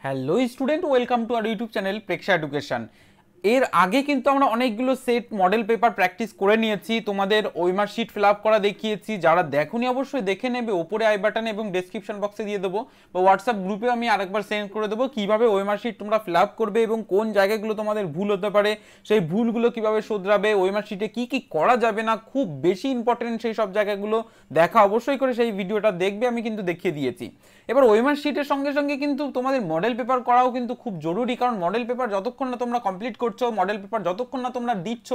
Hello student, welcome to our YouTube channel Preksha education. এর আগে কিন্তু আমরা অনেকগুলো সেট মডেল পেপার প্র্যাকটিস করে নিয়েছি, তোমাদের ওএমআর শিট ফিল আপ করা দেখিয়েছি। যারা দেখোনি অবশ্যই দেখে নেবে, ওপরে আই বাটনে এবং ডেসক্রিপশন বক্সে দিয়ে দেবো, বা হোয়াটসঅ্যাপ গ্রুপে আমি আরেকবার সেন্ড করে দেবো কীভাবে ওএমআর শিট তোমরা ফিল আপ করবে এবং কোন জায়গাগুলো তোমাদের ভুল হতে পারে, সেই ভুলগুলো কীভাবে শোধরাবে, ওএমআর শিটে কী কী করা যাবে না, খুব বেশি ইম্পর্টেন্ট সেই সব জায়গাগুলো দেখা অবশ্যই করে সেই ভিডিওটা দেখবে, আমি কিন্তু দেখিয়ে দিয়েছি। এবার ওএমআর শিটের সঙ্গে সঙ্গে কিন্তু তোমাদের মডেল পেপার করাও কিন্তু খুব জরুরি, কারণ মডেল পেপার যতক্ষণ না তোমরা কমপ্লিট করছো, মডেল পেপার যতক্ষণ না তোমরা দিচ্ছ,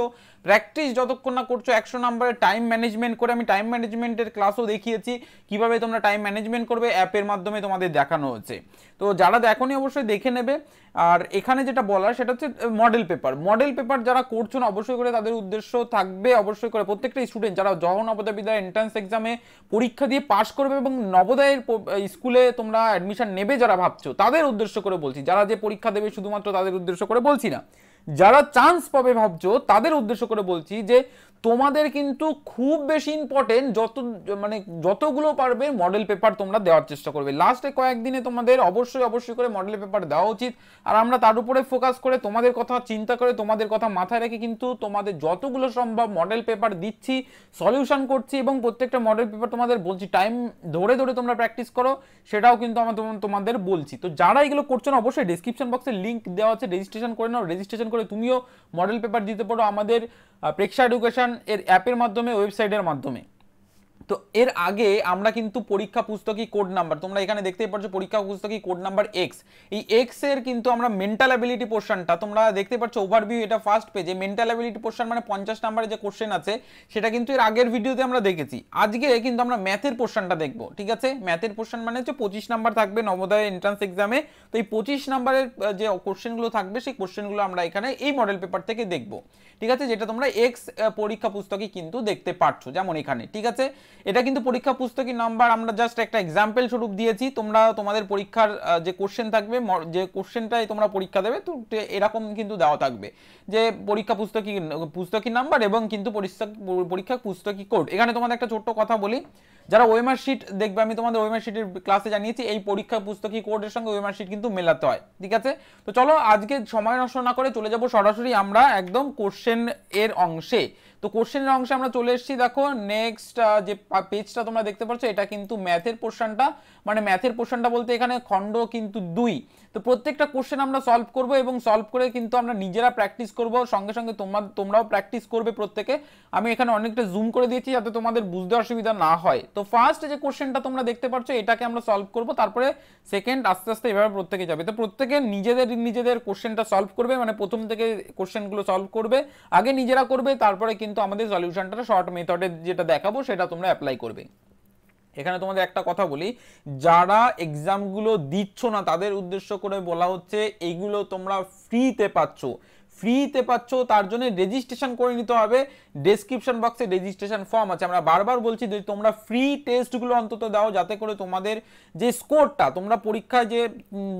প্র্যাকটিস যতক্ষণ না করছো 100 নম্বরের টাইম ম্যানেজমেন্ট করে, আমি টাইম ম্যানেজমেন্টের ক্লাসও দেখিয়েছি কিভাবে তোমরা টাইম ম্যানেজমেন্ট করবে, অ্যাপের মাধ্যমে তোমাদের দেখানো হচ্ছে। তো যারা দেখোনি অবশ্যই দেখে নেবে। আর এখানে যেটা বলার সেটা হচ্ছে মডেল পেপার যারা করছো না অবশ্যই করে তাদের উদ্দেশ্য থাকবে অবশ্যই করে প্রত্যেকটা স্টুডেন্ট যারা জওহর নবোদয় বিদ্যালয় এন্ট্রান্স এক্সামে পরীক্ষা দিয়ে পাশ করবে এবং নবোদয়ের স্কুলে তোমরা অ্যাডমিশন নেবে যারা ভাবছো, তাদের উদ্দেশ্য করে বলছি। যারা যে পরীক্ষা দেবে শুধুমাত্র তাদের উদ্দেশ্য করে বলছি না, যারা চান্স পাবে ভাবছো তাদের উদ্দেশ্য করে বলছি যে তোমাদের কিন্তু খুব বেশি ইম্পর্টেন্ট, যতগুলো পারবে মডেল পেপার তোমরা দেওয়ার চেষ্টা করবে। লাস্টে কয়েকদিনে তোমাদের অবশ্যই করে মডেল পেপার দেওয়া উচিত। আর আমরা তার উপরে ফোকাস করে তোমাদের কথা চিন্তা করে তোমাদের কথা মাথায় রেখে কিন্তু তোমাদের যতগুলো সম্ভব মডেল পেপার দিচ্ছি, সলিউশন করছি, এবং প্রত্যেকটা মডেল পেপার তোমাদের বলছি টাইম ধরে ধরে তোমরা প্র্যাকটিস করো, সেটাও কিন্তু আমরা তোমাদের বলছি। তো যারা এগুলো করছো না অবশ্যই ডেসক্রিপশন বক্সে লিঙ্ক দেওয়া আছে, রেজিস্ট্রেশন করে নাও। রেজিস্ট্রেশন করে তুমিও মডেল পেপার দিতে পারো আমাদের প্রেক্ষা এডুকেশন এর অ্যাপের মাধ্যমে, ওয়েবসাইটের মাধ্যমে। তো এর আগে আমরা কিন্তু পরীক্ষা পুস্তকী কোড নাম্বার, তোমরা এখানে দেখতেই পাচ্ছ পরীক্ষা পুস্তকী কোড নাম্বার এক্স, এই এক্স এর কিন্তু আমরা মেন্টাল অ্যাবিলিটি পোর্শনটা তোমরা দেখতে পাচ্ছ ওভারভিউ, এটা ফার্স্ট পেজে মেন্টাল অ্যাবিলিটি পোর্শন মানে 50 নম্বরের যে কোশ্চেন আছে সেটা কিন্তু এর আগের ভিডিওতে আমরা দেখেছি। আজকে কিন্তু আমরা ম্যাথের পোর্শনটা দেখবো, ঠিক আছে? ম্যাথের পোর্শন মানে হচ্ছে 25 নাম্বার থাকবে নবোদয় এন্ট্রান্স এক্সামে। তো এই 25 নাম্বারের যে কোশ্চেনগুলো থাকবে সেই কোশ্চেনগুলো আমরা এখানে এই মডেল পেপার থেকে দেখবো, ঠিক আছে? যেটা তোমরা এক্স পরীক্ষা পুস্তকে কিন্তু দেখতে পাচ্ছ, যেমন এখানে, ঠিক আছে? এটা কিন্তু পরীক্ষা পুস্তকের নাম্বার আমরা জাস্ট একটা এক্সাম্পল স্বরূপ দিয়েছি। তোমরা তোমাদের পরীক্ষার যে কোশ্চেন থাকবে, যে কোশ্চেনটাই তোমরা পরীক্ষা দেবে, তো এরকম কিন্তু দেওয়া থাকবে যে পরীক্ষা পুস্তকের নাম্বার এবং কিন্তু পরীক্ষা পুস্তকী কোড। এখানে তোমাদের একটা ছোট্ট কথা বলি, যারা ওএমআর শিট দেখবে, আমি তোমাদের ওএমআর শিটের ক্লাসে জানিয়েছি এই পরীক্ষা পুস্তকী কোডের সঙ্গে ওএমআর শিট কিন্তু মেলাতে হয়, ঠিক আছে? তো চলো আজকে সময় নষ্ট না করে চলে যাব সরাসরি আমরা একদম কোশ্চেন এর অংশে। তো কোশ্চেনের অংশে আমরা চলে এসেছি। দেখো নেক্সট যে পেজটা তোমরা দেখতে পাচ্ছ এটা কিন্তু ম্যাথের পোর্শনটা, মানে ম্যাথের পোর্শনটা বলতে এখানে খণ্ড কিন্তু 2। তো প্রত্যেকটা কোশ্চেন আমরা সলভ করব এবং সলভ করে কিন্তু আমরা নিজেরা প্র্যাকটিস করব, সঙ্গে সঙ্গে তোমরাও প্র্যাকটিস করবে প্রত্যেকে। আমি এখানে অনেকটা জুম করে দিয়েছি যাতে তোমাদের বুঝতে অসুবিধা না হয়। তো ফার্স্ট যে কোশ্চেনটা তোমরা দেখতে পাচ্ছ এটাকে আমরা সলভ করব, তারপরে সেকেন্ড আস্তে আস্তে এভাবে প্রত্যেকে যাবে। তো প্রত্যেকে নিজেদের কোশ্চেনটা সলভ করবে, মানে প্রথম থেকে কোশ্চেনগুলো সলভ করবে, আগে নিজেরা করবে, তারপরে কিন্তু আমাদের সলিউশনটা শর্ট মেথডে যেটা দেখাবো সেটা তোমরা অ্যাপ্লাই করবে। এখানে তোমাদের একটা কথা বলি, যারা এক্সামগুলো দিচ্ছ না তাদের উদ্দেশ্য করে বলা হচ্ছে এইগুলো তোমরা ফ্রিতে পাচ্ছ, তার জন্য রেজিস্ট্রেশন করে নিতে হবে। ডেসক্রিপশন বক্সে রেজিস্ট্রেশন ফর্ম আছে। আমরা বারবার বলছি যে তোমরা ফ্রি টেস্টগুলো অন্তত দাও, যাতে করে তোমাদের যে স্কোরটা, তোমরা পরীক্ষায় যে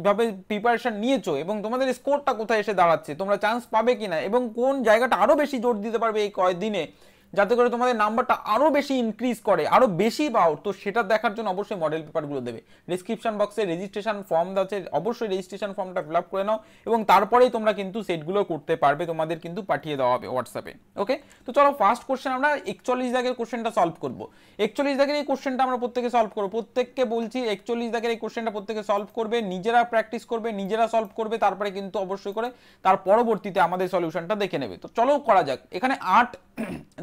ভাবে প্রিপারেশন নিয়েছো এবং তোমাদের স্কোরটা কোথায় এসে দাঁড়াচ্ছে, তোমরা চান্স পাবে কিনা এবং কোন জায়গাটা আরও বেশি জোর দিতে পারবে এই কয়েকদিনে, যাতে করে তোমাদের নাম্বারটা আরও বেশি ইনক্রিজ করে, আরও বেশি পাও। তো সেটা দেখার জন্য অবশ্যই মডেল পেপারগুলো দেবে। ডিসক্রিপশন বক্সে রেজিস্ট্রেশন ফর্ম দেওয়া আছে, অবশ্যই রেজিস্ট্রেশন ফর্মটা ফিল আপ করে নাও এবং তারপরেই তোমরা কিন্তু সেটগুলো করতে পারবে, তোমাদের কিন্তু পাঠিয়ে দেওয়া হবে হোয়াটসঅ্যাপে। ওকে, তো চলো ফার্স্ট কোশ্চেন আমরা 41 দাগের কোশ্চেনটা সলভ করবো। 41 দাগের এই কোশ্চেনটা আমরা প্রত্যেকে সলভ করবো, প্রত্যেককে বলছি 41 দাগের এই কোশ্চেনটা প্রত্যেকে সলভ করবে, নিজেরা প্র্যাকটিস করবে, নিজেরা সলভ করবে, তারপরে কিন্তু অবশ্যই করে তার পরবর্তীতে আমাদের সলিউশনটা দেখে নেবে। তো চলো করা যাক। এখানে 8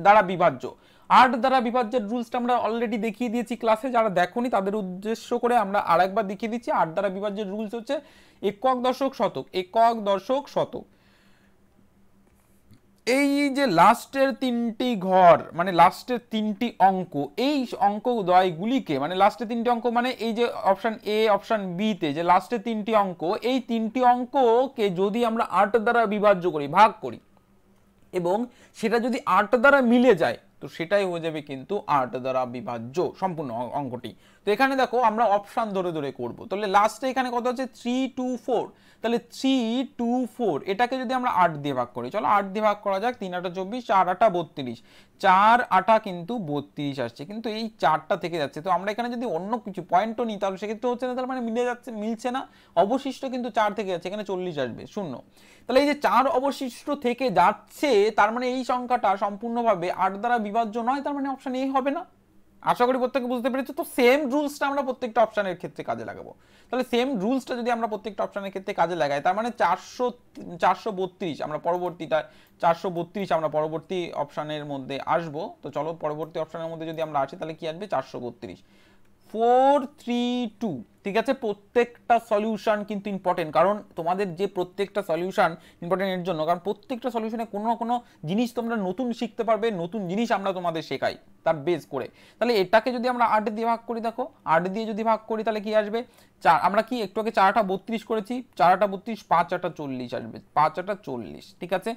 দ্বারা বিভাজ্য, 8 দ্বারা বিভাজ্যের রুলসটা আমরা অলরেডি দেখিয়ে দিয়েছি ক্লাসে, যারা দেখোনি তাদের উদ্দেশ্য করে আমরা আরেকবার দেখিয়ে দিচ্ছি। 8 দ্বারা বিভাজ্যের রুলস হচ্ছে একক দশক শতক। এই যে লাস্টের 3টি ঘর মানে লাস্টের 3টি অঙ্ক, এই অঙ্কদ্বয়গুলিকে মানে লাস্টের 3টি অঙ্ক মানে এই যে অপশন এ অপশন বি তে যে লাস্টের 3টি অঙ্ক, এই 3টি অঙ্ককে যদি আমরা 8 দ্বারা বিভাজ্য করি, ভাগ করি, এবং সেটা যদি 8 দ্বারা মিলে যায়, তো সেটাই হয়ে যাবে কিন্তু 8 দ্বারা বিভাজ্য সম্পূর্ণ অঙ্কটি। তো তো এখানে দেখো আমরা অপশন ধরে ধরে করব, তাহলে লাস্টে এখানে কত আছে 3 2 4, তাহলে 3 2 4 এটাকে যদি আমরা 8 দিয়ে ভাগ করি, চলো 8 দিয়ে ভাগ করা যাক, 3 8 24, 4 8 32, 4 8 কিন্তু 32 আসছে, কিন্তু এই 4টা থেকে যাচ্ছে। তো আমরা এখানে যদি অন্য কিছু পয়েন্টও নিই তাহলে সেক্ষেত্রে হচ্ছে না, তার মানে মিলে যাচ্ছে, মিলছে না, অবশিষ্ট কিন্তু 4 থেকে যাচ্ছে, এখানে 40 আসবে শূন্য। তাহলে এই যে 4 অবশিষ্ট থেকে যাচ্ছে, তার মানে এই সংখ্যাটা সম্পূর্ণভাবে 8 দ্বারা বিভাজ্য নয়, তার মানে অপশন এ হবে না। আশা করি প্রত্যেকে বুঝতে পেরেছো। তো সেম রুলসটা আমরা প্রত্যেকটা অপশনের ক্ষেত্রে কাজে লাগাবো। তাহলে সেম রুলসটা যদি আমরা প্রত্যেকটা অপশনের ক্ষেত্রে কাজে লাগাই, তার মানে 432 আমরা পরবর্তীটা 432 আমরা পরবর্তী অপশনের মধ্যে আসবো। তো চলো পরবর্তী অপশনের মধ্যে যদি আমরা আসি তাহলে কি আসবে 432 4 3 2, ঠিক আছে। প্রত্যেকটা সলিউশন কিন্তু ইম্পর্টেন্ট, কারণ তোমাদের যে প্রত্যেকটা সলিউশন ইম্পর্টেন্ট এর জন্য, কারণ প্রত্যেকটা সলিউশনে কোনো না কোনো জিনিস তোমরা নতুন শিখতে পারবে, নতুন জিনিস আমরা তোমাদের শেখাই তার বেস করে। তাহলে এটাকে যদি আমরা 8 দিয়ে ভাগ করি, দেখো 8 দিয়ে যদি ভাগ করি তাহলে কি আসবে 4, আমরা কি একটু আগে 4 8 32 করেছি, 4 8 32, 5 8 40 আসবে, 5 8 40, ঠিক আছে।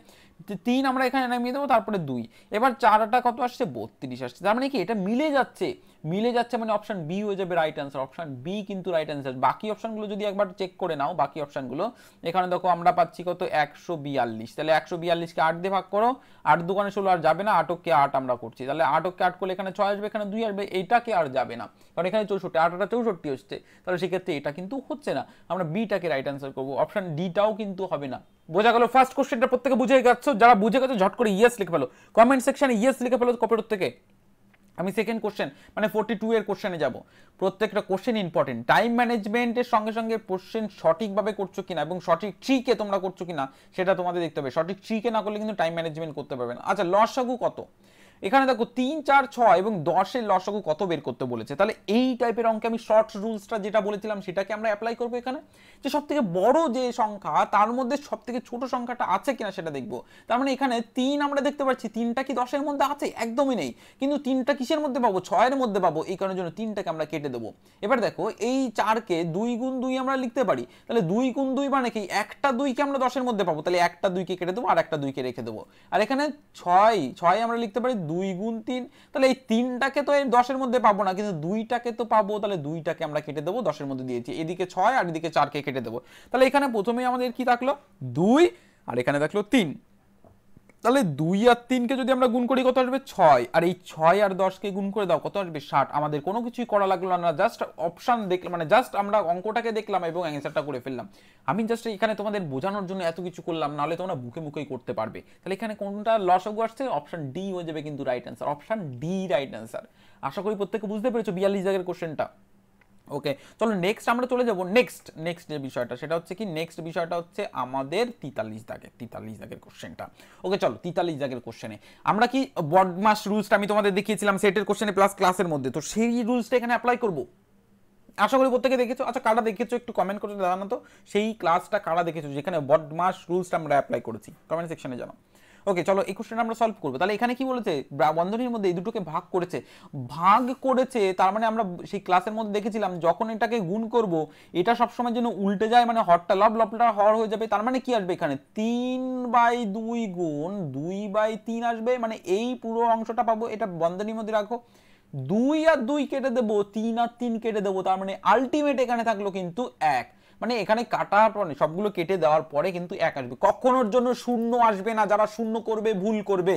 3 আমরা এখানে নামিয়ে দেবো, তারপরে 2, এবার 4 8 কত আসছে 32 আসছে, তার মানে কি এটা মিলে যাচ্ছে, মিলে যাচ্ছে মানে অপশন বি হয়ে যাবে রাইট অ্যান্সার, অপশন বি কিন্তু রাইট অ্যান্সার। বাকি অপশনগুলো যদি একবার চেক করে নাও, বাকি অপশনগুলো এখানে দেখো আমরা পাচ্ছি কত 142, তাহলে 142 কে 8 দিয়ে ভাগ করো, 8 দুগুণে 16 আর যাবে না, 8 কে 8 আমরা করছি, তাহলে 8 কে 8 করলে এখানে 6 আসবে, এখানে 2 আসবে, এইটাকে আর যাবে না, কারণ এখানে 64, 8 8 64 হচ্ছে, তাহলে সেক্ষেত্রে এটা কিন্তু হচ্ছে না, আমরা বিটাকে রাইট অ্যান্সার করবো, অপশন ডিটাও কিন্তু হবে না। বোঝা গেল? ফার্স্ট কোশ্চেনটা প্রত্যেকে বুঝে গেছো? যারা বুঝে গেছো ঝট করে ইয়েস লিখে ফেলো, কমেন্ট সেকশনে ইয়েস লিখে ফেলো কপির থেকে। আমি সেকেন্ড কোশ্চেন মানে 42 এর কোশ্চেনে যাব। প্রত্যেকটা কোশ্চেন ইম্পর্টেন্ট, টাইম ম্যানেজমেন্টের সঙ্গে সঙ্গে কোশ্চেন সঠিকভাবে করছো কিনা এবং সঠিক ট্রিকে তোমরা করছো কিনা সেটা তোমাদের দেখতে হবে। সঠিক ট্রিকে না করলে কিন্তু টাইম ম্যানেজমেন্ট করতে পারবে না। আচ্ছা, লসাগু কত? এখানে দেখো 3 4 6 এবং 10 এর লসাগু কত বের করতে বলেছে। তাহলে এই টাইপের অঙ্কে আমি শর্ট রুলসটা যেটা বলেছিলাম সেটাকে আমরা অ্যাপ্লাই করবো এখানে, যে সবথেকে বড় যে সংখ্যা তার মধ্যে সবথেকে ছোট সংখ্যাটা আছে কিনা সেটা দেখবো। তার মানে এখানে 3 আমরা দেখতে পাচ্ছি, 3টা কি 10 এর মধ্যে আছে? একদমই নেই। কিন্তু 3টা কিসের মধ্যে পাবো? 6 এর মধ্যে পাবো, এই কারণের জন্য 3টাকে আমরা কেটে দেবো। এবার দেখো এই 4কে 2 গুণ 2 আমরা লিখতে পারি, তাহলে 2 গুণ 2 মানে কি একটা 2কে আমরা 10 এর মধ্যে পাবো, তাহলে একটা 2কে কেটে দেবো আর একটা 2কে রেখে দেবো। আর এখানে 6 আমরা লিখতে পারি 2 গুণ 3, তাহলে এই 3টাকে তো এই 10 এর মধ্যে পাবো না, কিন্তু 2টাকে তো পাবো, তাহলে 2টাকে আমরা কেটে দেবো, 10 এর মধ্যে দিয়েছি, এদিকে 6 আর এদিকে 4কে কেটে দেবো। তাহলে এখানে প্রথমেই আমাদের কি থাকলো 2 আর এখানে থাকলো 3, তাহলে 2 আর 3কে যদি আমরা গুণ করি কত আসবে 6, আর এই 6 আর 10কে গুণ করে দাও কত আসবে 60। আমাদের কোনো কিছুই করা লাগলো না, জাস্ট অপশন দেখলাম, মানে জাস্ট আমরা অঙ্কটাকে দেখলাম এবং অ্যান্সারটা করে ফেললাম। আমি জাস্ট এখানে তোমাদের বোঝানোর জন্য এত কিছু করলাম, নাহলে তোমরা মুখে মুখেই করতে পারবে। তাহলে এখানে কোনটা লসাগু আসছে? অপশন ডি হয়ে যাবে কিন্তু right answer, option D right answer. আশা করি প্রত্যেকে বুঝতে পেরেছো 42 দাগের কোশ্চেনটা। ওকে, চলো নেক্সট আমরা চলে যাব। নেক্সট যে বিষয়টা সেটা হচ্ছে কি, নেক্সট বিষয়টা হচ্ছে আমাদের 43 দাগের কোশ্চেনটা। ওকে চলো 43 দাগের কোশ্চেনে আমরা কি বডমাস রুলসটা আমি তোমাদের দেখিয়েছিলাম সেটের কোশ্চেনে প্লাস ক্লাসের মধ্যে, তো সেই রুলসটা এখানে অ্যাপ্লাই করব। আশা করি প্রত্যেকে দেখেছো। আচ্ছা, কারা দেখেছো একটু কমেন্ট করে জানানো তো, সেই ক্লাসটা কারা দেখেছো যেখানে বডমাস রুলসটা আমরা অ্যাপ্লাই করেছি, কমেন্ট সেকশনে জানাও। ওকে চলো এই কোশ্চেনটা আমরা সলভ করবো। তাহলে এখানে কি বলেছে, বন্ধনীর মধ্যে এই দুটোকে ভাগ করেছে, তার মানে আমরা সেই ক্লাসের মধ্যে দেখেছিলাম যখন এটাকে গুণ করব এটা সবসময় যেন উল্টে যায়, মানে হরটা লবটা হর হয়ে যাবে। তার মানে কি আসবে এখানে 3/2 গুণ 2/3 আসবে, মানে এই পুরো অংশটা পাবো। এটা বন্ধনীর মধ্যে রাখো, 2 আর 2 কেটে দেবো, 3 আর 3 কেটে দেবো, তার মানে আলটিমেট এখানে থাকলো কিন্তু 1। মানে এখানে কাটার পরে সবগুলো কেটে দেওয়ার পরে কিন্তু 1 আসবে, কখনোর জন্য শূন্য আসবে না। যারা শূন্য করবে ভুল করবে,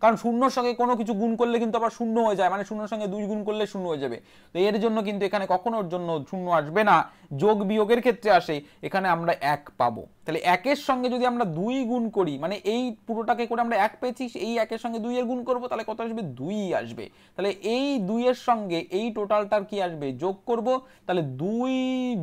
কারণ শূন্যর সঙ্গে কোনো কিছু গুণ করলে কিন্তু আবার শূন্য হয়ে যায়, মানে শূন্যর সঙ্গে 2 গুণ করলে শূন্য হয়ে যাবে। তো এর জন্য কিন্তু এখানে কখনোর জন্য শূন্য আসবে না। যোগ বিয়োগের ক্ষেত্রে আসে, এখানে আমরা 1 পাবো। তাহলে 1 সঙ্গে যদি আমরা 2 গুণ করি, মানে এই পুরোটাকে করে আমরা 1 পেয়েছি, এই 1 সঙ্গে 2 এর গুণ করবো, তাহলে কত আসবে 2 আসবে। তাহলে এই 2 এর সঙ্গে এই টোটালটার কি আসবে যোগ করব, তাহলে 2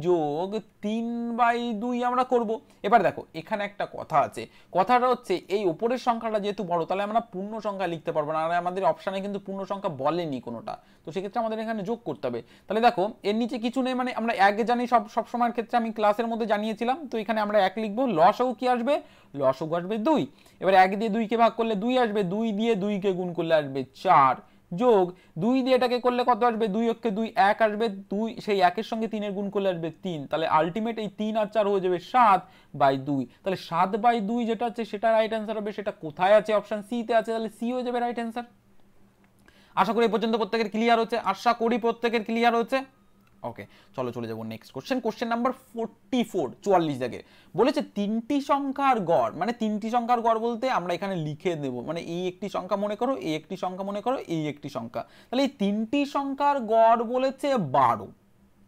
যোগ 3/2 আমরা করব। এবার দেখো এখানে একটা কথা আছে, কথাটা হচ্ছে এই উপরের সংখ্যাটা যেহেতু বড়, তাহলে আমরা পূর্ণ সংখ্যা লিখতে পারবো না, আর আমাদের অপশানে কিন্তু পূর্ণ সংখ্যা বলেনি কোনোটা, তো সেক্ষেত্রে আমাদের এখানে যোগ করতে হবে। তাহলে দেখো এর নিচে কিছু নেই, মানে আমরা 1 জানি সব সময়ের ক্ষেত্রে, আমি ক্লাসের মধ্যে জানিয়েছিলাম। তো এখানে আমরা 1 লিখবো, লসাগু কি আসবে, লসাগু আসবে 2। এবার 1 দিয়ে 2 কে ভাগ করলে 2 আসবে, 2 দিয়ে 2 কে গুণ করলে আসবে 4, যোগ 2 দিয়ে এটাকে করলে কত আসবে, 2 অক্ষে 2 1 আসবে, 2 সেই 1 এর সঙ্গে 3 এর গুণ করলে আসবে 3, তাহলে আলটিমেট এই 3 আর 4 হয়ে যাবে 7/2। তাহলে 7/2 যেটা আছে সেটা রাইট অ্যান্সার হবে। সেটা কোথায় আছে? অপশন সি তে আছে, তাহলে সি হয়ে যাবে রাইট অ্যান্সার। আশা করি এই পর্যন্ত প্রত্যেকের ক্লিয়ার হচ্ছে, আশা করি প্রত্যেকের ক্লিয়ার হচ্ছে। ওকে, চলো চলে যাবো নেক্সট কোশ্চেন। কোশ্চেন নাম্বার 44, 44 দাগে বলেছে তিনটি সংখ্যার গড়, মানে তিনটি সংখ্যার গড় বলতে আমরা এখানে লিখে দেব, মানে এই একটি সংখ্যা মনে করো, এই একটি সংখ্যা মনে করো, এই একটি সংখ্যা, তাহলে এই তিনটি সংখ্যার গড় বলেছে 12,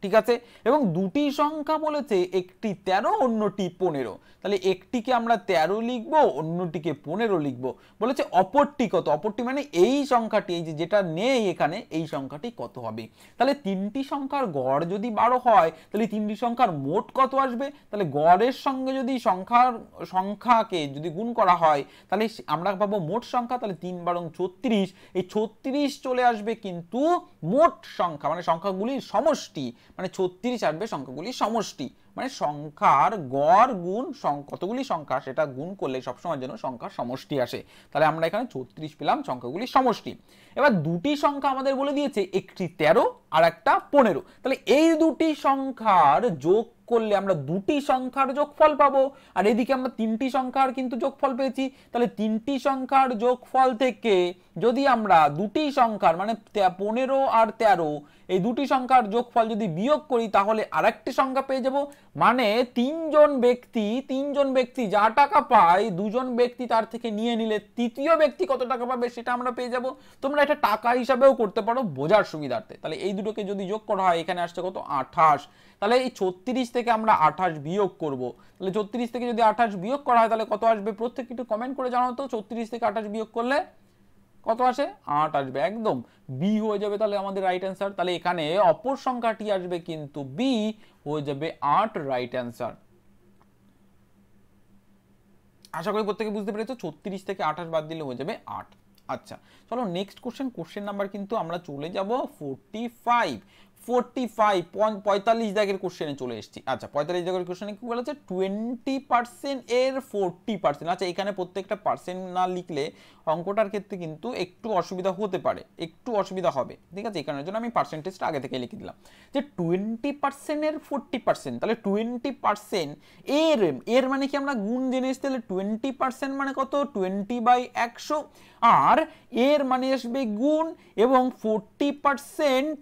ঠিক আছে, এবং দুটি সংখ্যা বলেছে একটি 13 অন্যটি 15, তাহলে একটিকে আমরা 13 লিখবো, অন্যটিকে 15 লিখবো। বলেছে অপরটি কত, অপরটি মানে এই সংখ্যাটি, এই যেটা নেই এখানে, এই সংখ্যাটি কত হবে। তাহলে তিনটি সংখ্যার গড় যদি 12 হয় তাহলে তিনটি সংখ্যার মোট কত আসবে, তাহলে গড়ের সঙ্গে যদি সংখ্যাকে যদি গুণ করা হয় তাহলে আমরা পাবো মোট সংখ্যা, তাহলে 3 বারং 36, এই 36 চলে আসবে কিন্তু মোট সংখ্যা মানে সংখ্যাগুলির সমষ্টি, মানে 36 আসবে সংখ্যাগুলির সমষ্টি, মানে সংখ্যার গড় গুণ কতগুলি সংখ্যা সেটা গুণ করলে সবসময় যেন সংখ্যার সমষ্টি আসে। তাহলে আমরা এখানে 36 পেলাম সংখ্যাগুলির সমষ্টি। এবার দুটি সংখ্যা আমাদের বলে দিয়েছে, একটি 13 আর একটা 15, তাহলে এই দুটি সংখ্যার যোগ করলে আমরা দুটি সংখ্যার যোগফল পাবো, আর এদিকে আমরা তিনটি সংখ্যার কিন্তু যোগফল পেয়েছি, তাহলে তিনটি সংখ্যার যোগফল থেকে যদি আমরা দুটি সংখ্যার মানে 15 আর 13 এই দুটি সংখ্যার যোগফল যদি বিয়োগ করি তাহলে আরেকটি সংখ্যা পেয়ে যাব, মানে তিনজন ব্যক্তি যা টাকা পায় দুজন ব্যক্তি তার থেকে নিয়ে নিলে তৃতীয় ব্যক্তি কত টাকা পাবে সেটা আমরা পেয়ে যাব। তোমরা এটা টাকা হিসাবেও করতে পারো বোঝার সুবিধার্থে। তাহলে এই দুটোকে যদি যোগ করা হয় এখানে আসছে কত 28, তাহলে এই 36 থেকে আমরা 28 বিয়োগ করব, তাহলে 36 থেকে যদি 28 বিয়োগ করা হয় তাহলে কত আসবে, প্রত্যেক একটু কমেন্ট করে জানাও তো 36 থেকে 28 বিয়োগ করলে কত আসে, 8 আসবে, একদম বি হয়ে যাবে তাহলে আমাদের রাইট অ্যান্সার। তাহলে এখানে অপর সংখ্যাটি আসবে কিন্তু বি হয়ে যাবে 8 রাইট অ্যান্সার। আশা করি প্রত্যেকে বুঝতে পেরেছো, 36 থেকে 28 বাদ দিলে হয়ে যাবে 8। আচ্ছা চলো নেক্সট কোশ্চেন নাম্বার কিন্তু আমরা চলে যাব 45, 45 দাগের কোশ্চেনে চলে এসেছি। আচ্ছা 45 দাগের কোশ্চেনে কি বলেছে, 20% এর 40%। আচ্ছা এখানে প্রত্যেকটা পার্সেন্ট না লিখলে অঙ্কটার ক্ষেত্রে কিন্তু একটু অসুবিধা হতে পারে, একটু অসুবিধা হবে, ঠিক আছে, এই কারণের জন্য আমি পার্সেন্টেজটা আগে থেকে লিখে দিলাম যে 20% এর 40%, তাহলে 20% এর মানে কি আমরা গুণ জেনে এসেছি, তাহলে 20% মানে কত 20/100, আর এর মানে আসবে গুণ, এবং 40%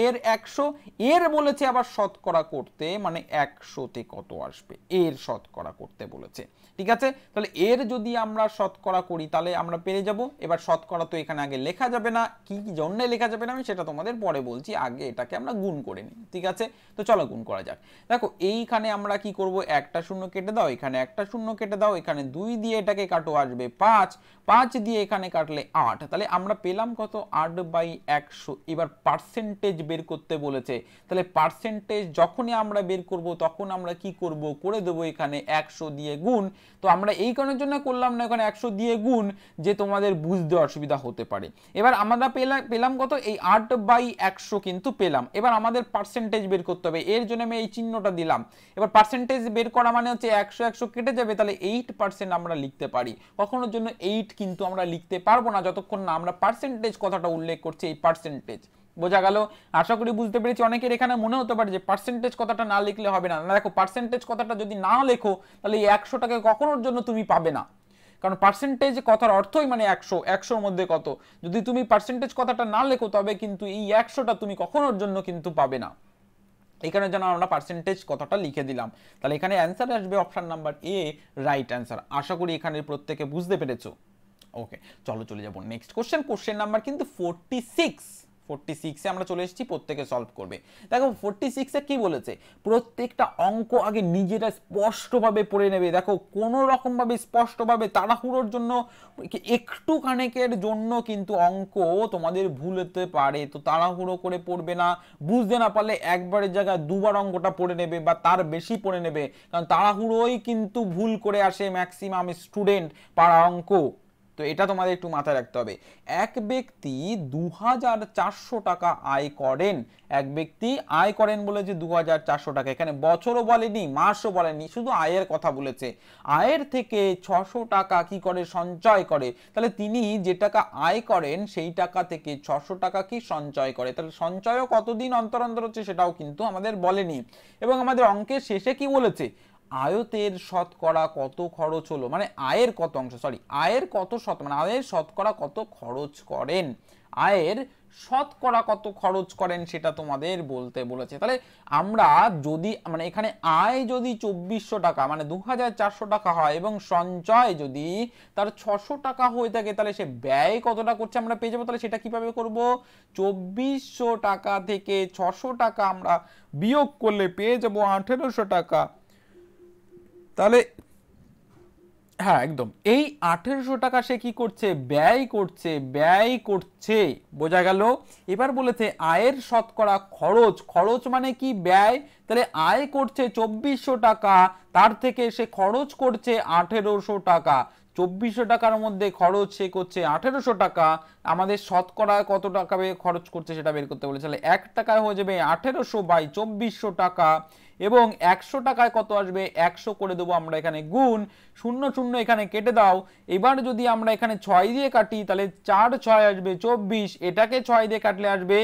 এর 100, এর বলেছে আবার শতকরা করতে, মানে 100তে কত আসবে এর শতকরা করতে বলেছে, ঠিক আছে। তাহলে এর যদি আমরা শতকরা করি তাহলে আমরা পেরে যাব। এবার শতকরা তো এখানে আগে লেখা যাবে না, কি জন্য লেখা যাবে না আমি সেটা তোমাদের পরে বলছি, আগে এটাকে আমরা গুণ করে নিই, ঠিক আছে। তো চলো গুণ করা যাক। দেখো এইখানে আমরা কি করব, একটা শূন্য কেটে দাও, এখানে একটা শূন্য কেটে দাও, এখানে 2 দিয়ে এটাকে কাটো আসবে 5, 5 দিয়ে এখানে কাটলে 8, তাহলে আমরা পেলাম কত 8/100। এবার পার্সেন্টেজ বের করতে বলেছে, তাহলে পার্সেন্টেজ যখনই আমরা বের করব তখন আমরা কি করব, করে দেবো এখানে 100 দিয়ে গুণ। তো আমরা এই কারণের জন্য করলাম না এখানে 100 দিয়ে গুণ যে তোমাদের বুঝতে অসুবিধা হতে পারে। এবার আমরা পেলাম কত, এই 8/100 কিন্তু পেলাম। এবার আমাদের পার্সেন্টেজ বের করতে হবে, এর জন্য আমি এই চিহ্নটা দিলাম। এবার পার্সেন্টেজ বের করা মানে হচ্ছে 100 কেটে যাবে, তাহলে 8% আমরা লিখতে পারি। কখনোর জন্য 8 কিন্তু আমরা লিখতে পারবো না যতক্ষণ না আমরা পার্সেন্টেজ কথাটা উল্লেখ করছি, এই পার্সেন্টেজ, বোঝা গেল? আশা করি বুঝতে পেরেছি। অনেকের এখানে মনে হতে পারে যে পার্সেন্টেজ কথাটা না লিখলে হবে না, দেখো পার্সেন্টেজ কথাটা যদি না লেখো তাহলে এই 100টাকে কখনোর জন্য তুমি পাবে না, কারণ পার্সেন্টেজ কথার অর্থই মানে 100, 100-র মধ্যে কত, যদি তুমি পার্সেন্টেজ কথাটা না লেখো তবে কিন্তু এই 100টা তুমি কখনোর জন্য কিন্তু পাবে না। এখানে যেন আমরা পার্সেন্টেজ কথাটা লিখে দিলাম, তাহলে এখানে অ্যান্সার আসবে option number A, right answer. আশা করি এখানে প্রত্যেকে বুঝতে পেরেছো। ওকে চলো চলে যাবো নেক্সট কোশ্চেন নাম্বার কিন্তু 46 এ আমরা চলে এসেছি, প্রত্যেকে সলভ করবে। দেখো 46 এ কি বলেছে, প্রত্যেকটা অঙ্ক আগে নিজেরা স্পষ্টভাবে পড়ে নেবে। দেখো কোনো রকম ভাবে স্পষ্টভাবে, তাড়াহুড়োর জন্য একটু খানেকের জন্য কিন্তু অঙ্ক তোমাদের ভুল হতে পারে, তো তাড়াহুড়ো করে পড়বে না। বুঝতে না পারলে একবারের জায়গায় দুবার অঙ্কটা পড়ে নেবে বা তার বেশি পড়ে নেবে, কারণ তাড়াহুড়োই কিন্তু ভুল করে আসে ম্যাক্সিমাম স্টুডেন্ট পারা অঙ্ক। তো এটা তোমাদের একটু মাথায় রাখতে হবে। এক ব্যক্তি 2400 টাকা আয় করেন, এক ব্যক্তি আয় করেন বলেছে 2400 টাকা, এখানে বছরও বলেনি মাসও বলেনি, শুধু আয়ের কথা বলেছে। আয়ের থেকে 600 টাকা কি করে, সঞ্চয় করে। তাহলে তিনি যে টাকা আয় করেন সেই টাকা থেকে 600 টাকা কি সঞ্চয় করে, তাহলে সঞ্চয়ও কতদিন অন্তর অন্তর হচ্ছে সেটাও কিন্তু আমাদের বলেনি। এবং আমাদের অঙ্কের শেষে কি বলেছে, আয়তের শতকরা কত খরচ হলো, মানে আয়ের কত অংশ, সরি আয়ের কত মানে আয়ের শতকরা কত খরচ করেন, আয়ের শতকরা কত খরচ করেন সেটা তোমাদের বলতে বলেছে। তাহলে আমরা যদি মানে এখানে আয় যদি 2400 টাকা মানে 2400 টাকা হয় এবং সঞ্চয় যদি তার 600 টাকা হয়ে থাকে, তাহলে সে ব্যয় কতটা করছে আমরা পেয়ে যাবো। তাহলে সেটা কিভাবে করব, 2400 টাকা থেকে 600 টাকা আমরা বিয়োগ করলে পেয়ে যাবো 1800 টাকা। তাহলে হ্যাঁ একদম, এই 1800 টাকা সে কি করছে, ব্যয় করছে, বোঝা গেল। এবার বলেছে আয়ের শতকরা খরচ, খরচ মানে কি ব্যয়, তাহলে আয় করছে 2400 টাকা, তার থেকে সে খরচ করছে 1800 টাকা। 2400 টাকার মধ্যে খরচ সে করছে 1800 টাকা, আমাদের শতকরা কত টাকা খরচ করছে সেটা বের করতে বলেছে। তাহলে 1 টাকায় হয়ে যাবে 1800 বাই 2400 টাকা, এবং 100 টাকায় কত আসবে, 100 করে দেবো আমরা এখানে গুণ, 0 0 এখানে কেটে দাও। এবার যদি আমরা এখানে 6 দিয়ে কাটি তাহলে 4 6 আসবে 24, এটাকে 6 দিয়ে কাটলে আসবে